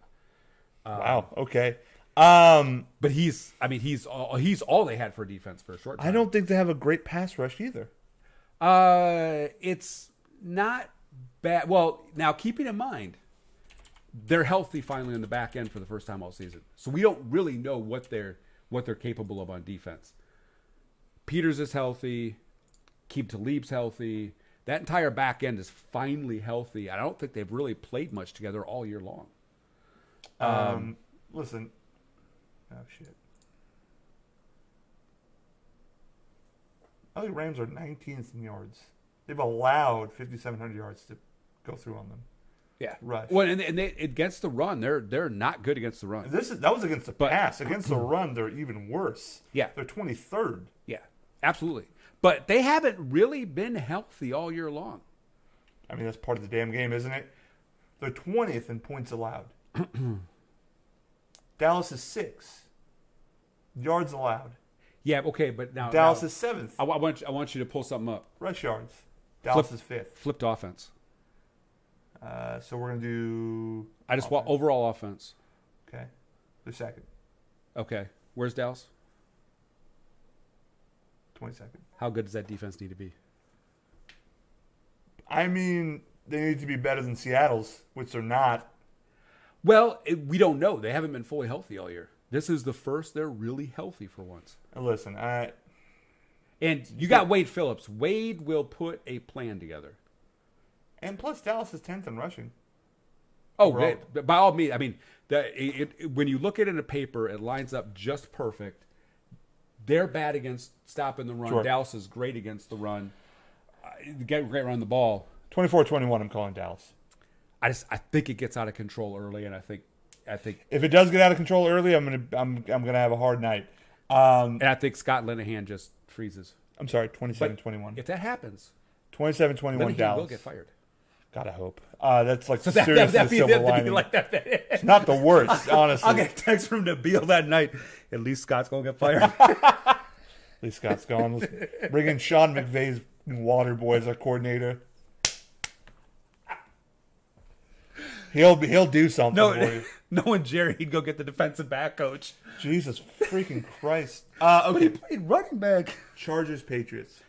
Wow. Okay. But he's all they had for defense for a short time. I don't think they have a great pass rush either. It's not bad. Well, now keeping in mind, they're healthy finally in the back end for the first time all season, so we don't really know what they're capable of on defense. Peters is healthy. Keep Talib's healthy. That entire back end is finally healthy. I don't think they've really played much together all year long. Listen. Oh, shit. I think Rams are 19th in yards. They've allowed 5,700 yards to go through on them. Yeah. Rush. Well, and they against the run, they're not good against the run. That was against the pass. Against the run, they're even worse. Yeah. They're 23rd. Yeah, absolutely. But they haven't really been healthy all year long. I mean, that's part of the damn game, isn't it? They're 20th in points allowed. Dallas is 6th. Yards allowed. Yeah, okay, but now Dallas is 7th. I want you to pull something up. Rush yards. Dallas is 5th. Flipped offense. So we're gonna do. I just want overall offense. Okay, they're 2nd. Okay, where's Dallas? 22nd. How good does that defense need to be? I mean, they need to be better than Seattle's, which they're not. Well, we don't know. They haven't been fully healthy all year. This is the first they're really healthy for once. Listen, and you got Wade Phillips. Wade will put a plan together. And plus, Dallas is 10th in rushing. Oh, by all means. I mean, when you look at it in a paper, it lines up just perfect. They're bad against stopping the run. Sure. Dallas is great against the run. Great run the ball. 24-21, I'm calling Dallas. I think it gets out of control early, and I think if it does get out of control early, I'm gonna have a hard night. And I think Scott Linehan just freezes. I'm sorry, 27-21. If that happens, 27-21 Linehan Dallas will get fired. God, I hope. That's like That'd be silver lining. like that. It's not the worst, honestly. I'll get a text from Nabil that night. At least Scott's gonna get fired. At least Scott's gone. Let's bring in Sean McVay's water boy as our coordinator. He'll do something for you. Knowing Jerry, he'd go get the defensive back coach. Jesus freaking Christ. Okay. But he played running back. Chargers, Patriots.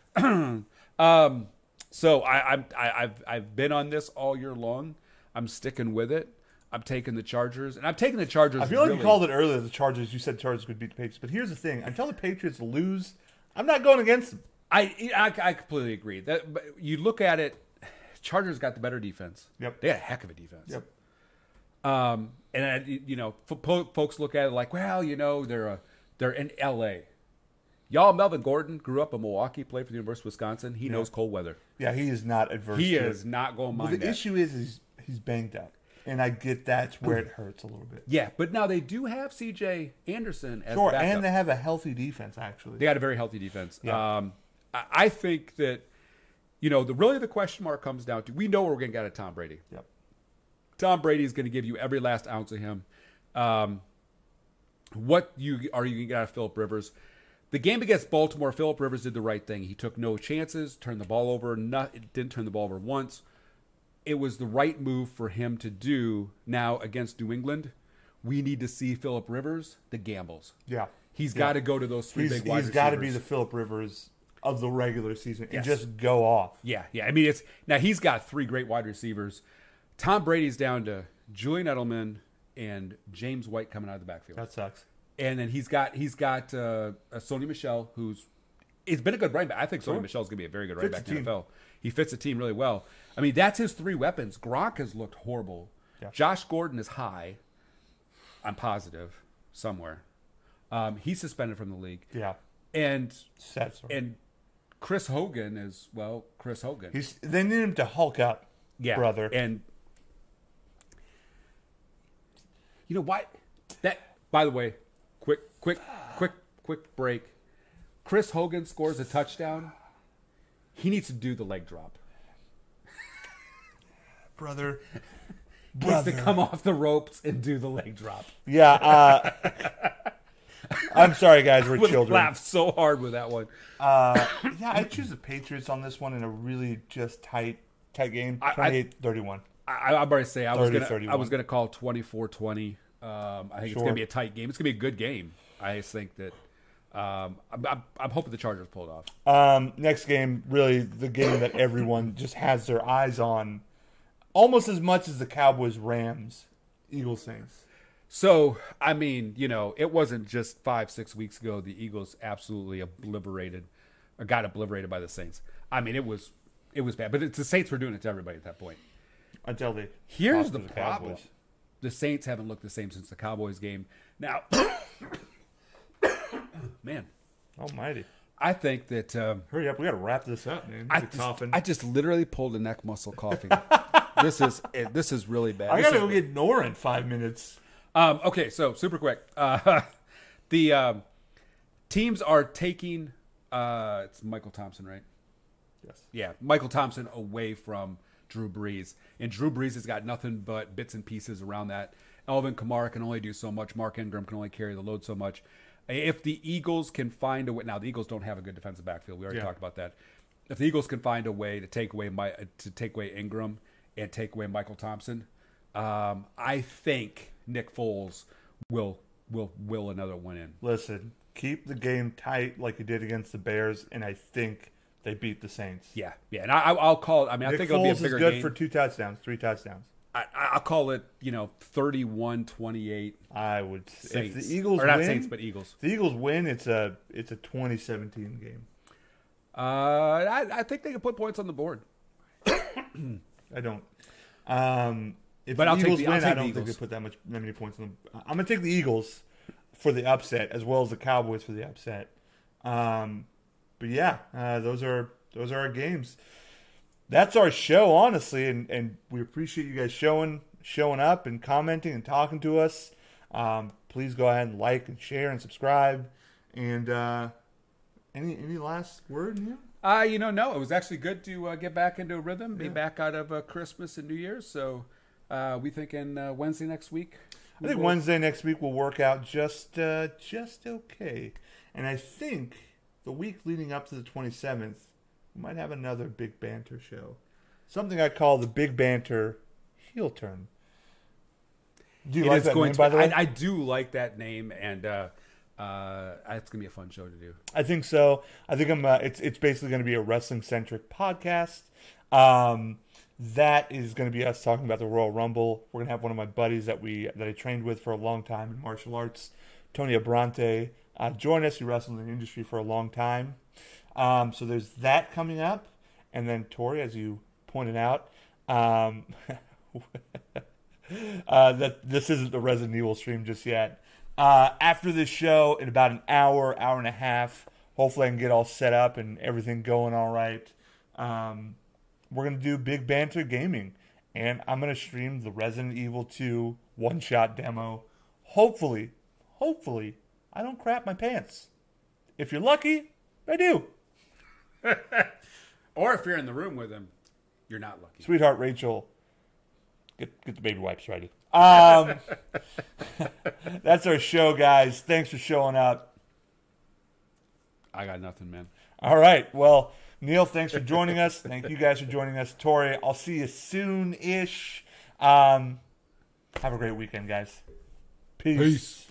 So I've been on this all year long. I'm sticking with it. I'm taking the Chargers, and I'm taking the Chargers. I feel like you called it earlier. The Chargers. You said Chargers could beat the Patriots, but here's the thing: until the Patriots lose, I'm not going against them. I completely agree. That but you look at it, Chargers got the better defense. Yep, they had a heck of a defense. Yep. And folks look at it like, well, they're in L.A. Y'all, Melvin Gordon grew up in Milwaukee, played for the University of Wisconsin. He knows cold weather. Yeah, he is not adverse. He is not going to mind that. The issue is he's banged up, and I get that's where it hurts a little bit. Yeah, but now they do have C.J. Anderson as sure, backup. and they have a healthy defense. Actually, they got a very healthy defense. Yeah. I think that the question mark comes down to, we know what we're going to get out of Tom Brady. Yep. Tom Brady is going to give you every last ounce of him. What are you going to get out of Phillip Rivers? The game against Baltimore, Phillip Rivers did the right thing. He took no chances, turned the ball over. Didn't turn the ball over once. It was the right move for him to do. Now against New England, we need to see Phillip Rivers, the gambles. Yeah. He's got to go to those three big wide receivers. He's got to be the Phillip Rivers of the regular season and just go off. Yeah. I mean, now he's got three great wide receivers. Tom Brady's down to Julian Edelman and James White coming out of the backfield. That sucks. And then he's got Sony Michel, it's been a good running back. I think Sony Michel's going to be a very good running back in the NFL. He fits the team really well. I mean, that's his three weapons. Gronk has looked horrible. Yeah. Josh Gordon is high. I'm positive somewhere. He's suspended from the league. Yeah. And Chris Hogan is, Chris Hogan. They need him to hulk up, brother. And you know what? By the way, quick break. Chris Hogan scores a touchdown. He needs to do the leg drop. Brother. He needs to come off the ropes and do the leg drop. Yeah. I'm sorry, guys. We're children. Laughed so hard with that one. I choose the Patriots on this one in a really just tight game. 28-31. I'm going to say I was going to call 24-20. I think it's going to be a tight game. It's going to be a good game. I just think that I'm hoping the Chargers pull it off. Next game, really the game that everyone just has their eyes on, almost as much as the Cowboys, Rams, Eagles, Saints. So, I mean, it wasn't just 5-6 weeks ago the Eagles absolutely got obliterated by the Saints. I mean, it was bad. But the Saints were doing it to everybody at that point. Until they Here's the problem. Cowboys. The Saints haven't looked the same since the Cowboys game. Now, man. Almighty. I think that... hurry up. We got to wrap this up, man. I just literally pulled a neck muscle coughing. This is really bad. I got to go get Nora in 5 minutes. Okay, so super quick. The teams are taking... it's Michael Thompson, right? Yes. Yeah, Michael Thompson away from Drew Brees. And Drew Brees has got nothing but bits and pieces around that. Alvin Kamara can only do so much. Mark Ingram can only carry the load so much. If the Eagles can find a way... Now, the Eagles don't have a good defensive backfield. We already talked about that. If the Eagles can find a way to take away Ingram and take away Michael Thompson, I think Nick Foles will another one in. Listen, keep the game tight like you did against the Bears, and I think they beat the Saints. Yeah, and I'll call it. I mean, I think it'll be a bigger game. Nick Foles is good for 3 touchdowns. I'll call it, 31-28. I would. Saints. If the Eagles or not win, Saints, but Eagles. If the Eagles win, it's a 2017 game. I think they can put points on the board. I don't. If but the I'll Eagles take win, the I don't Eagles. think they put that many points on them. I'm gonna take the Eagles for the upset, as well as the Cowboys for the upset. But yeah, those are our games. That's our show, honestly, and we appreciate you guys showing up and commenting and talking to us. Please go ahead and like and share and subscribe. And any last word, Neil? No, it was actually good to get back into a rhythm, be back out of Christmas and New Year's. So we thinking Wednesday next week. I think Wednesday next week will work out just okay. And I think the week leading up to the 27th, we might have another Big Banter show. Something I call the Big Banter heel turn. Do you like that name, by the way? I do like that name, and it's going to be a fun show to do. I think so. I think it's basically going to be a wrestling-centric podcast. That is going to be us talking about the Royal Rumble. We're going to have one of my buddies that I trained with for a long time in martial arts, Tony Abrante, join us. He wrestled in the industry for a long time. So there's that coming up. And then, Tori, as you pointed out, that this isn't the Resident Evil stream just yet. After this show, in about an hour and a half, hopefully I can get all set up and everything going all right. We're going to do Big Banter Gaming. And I'm going to stream the Resident Evil 2 one-shot demo. Hopefully, I don't crap my pants. If you're lucky, I do. Or if you're in the room with him, you're not lucky. Sweetheart Rachel, get the baby wipes ready. That's our show, guys. Thanks for showing up. I got nothing, man. All right. Well, Neil, thanks for joining us. Thank you guys for joining us. Tori, I'll see you soon-ish. Have a great weekend, guys. Peace.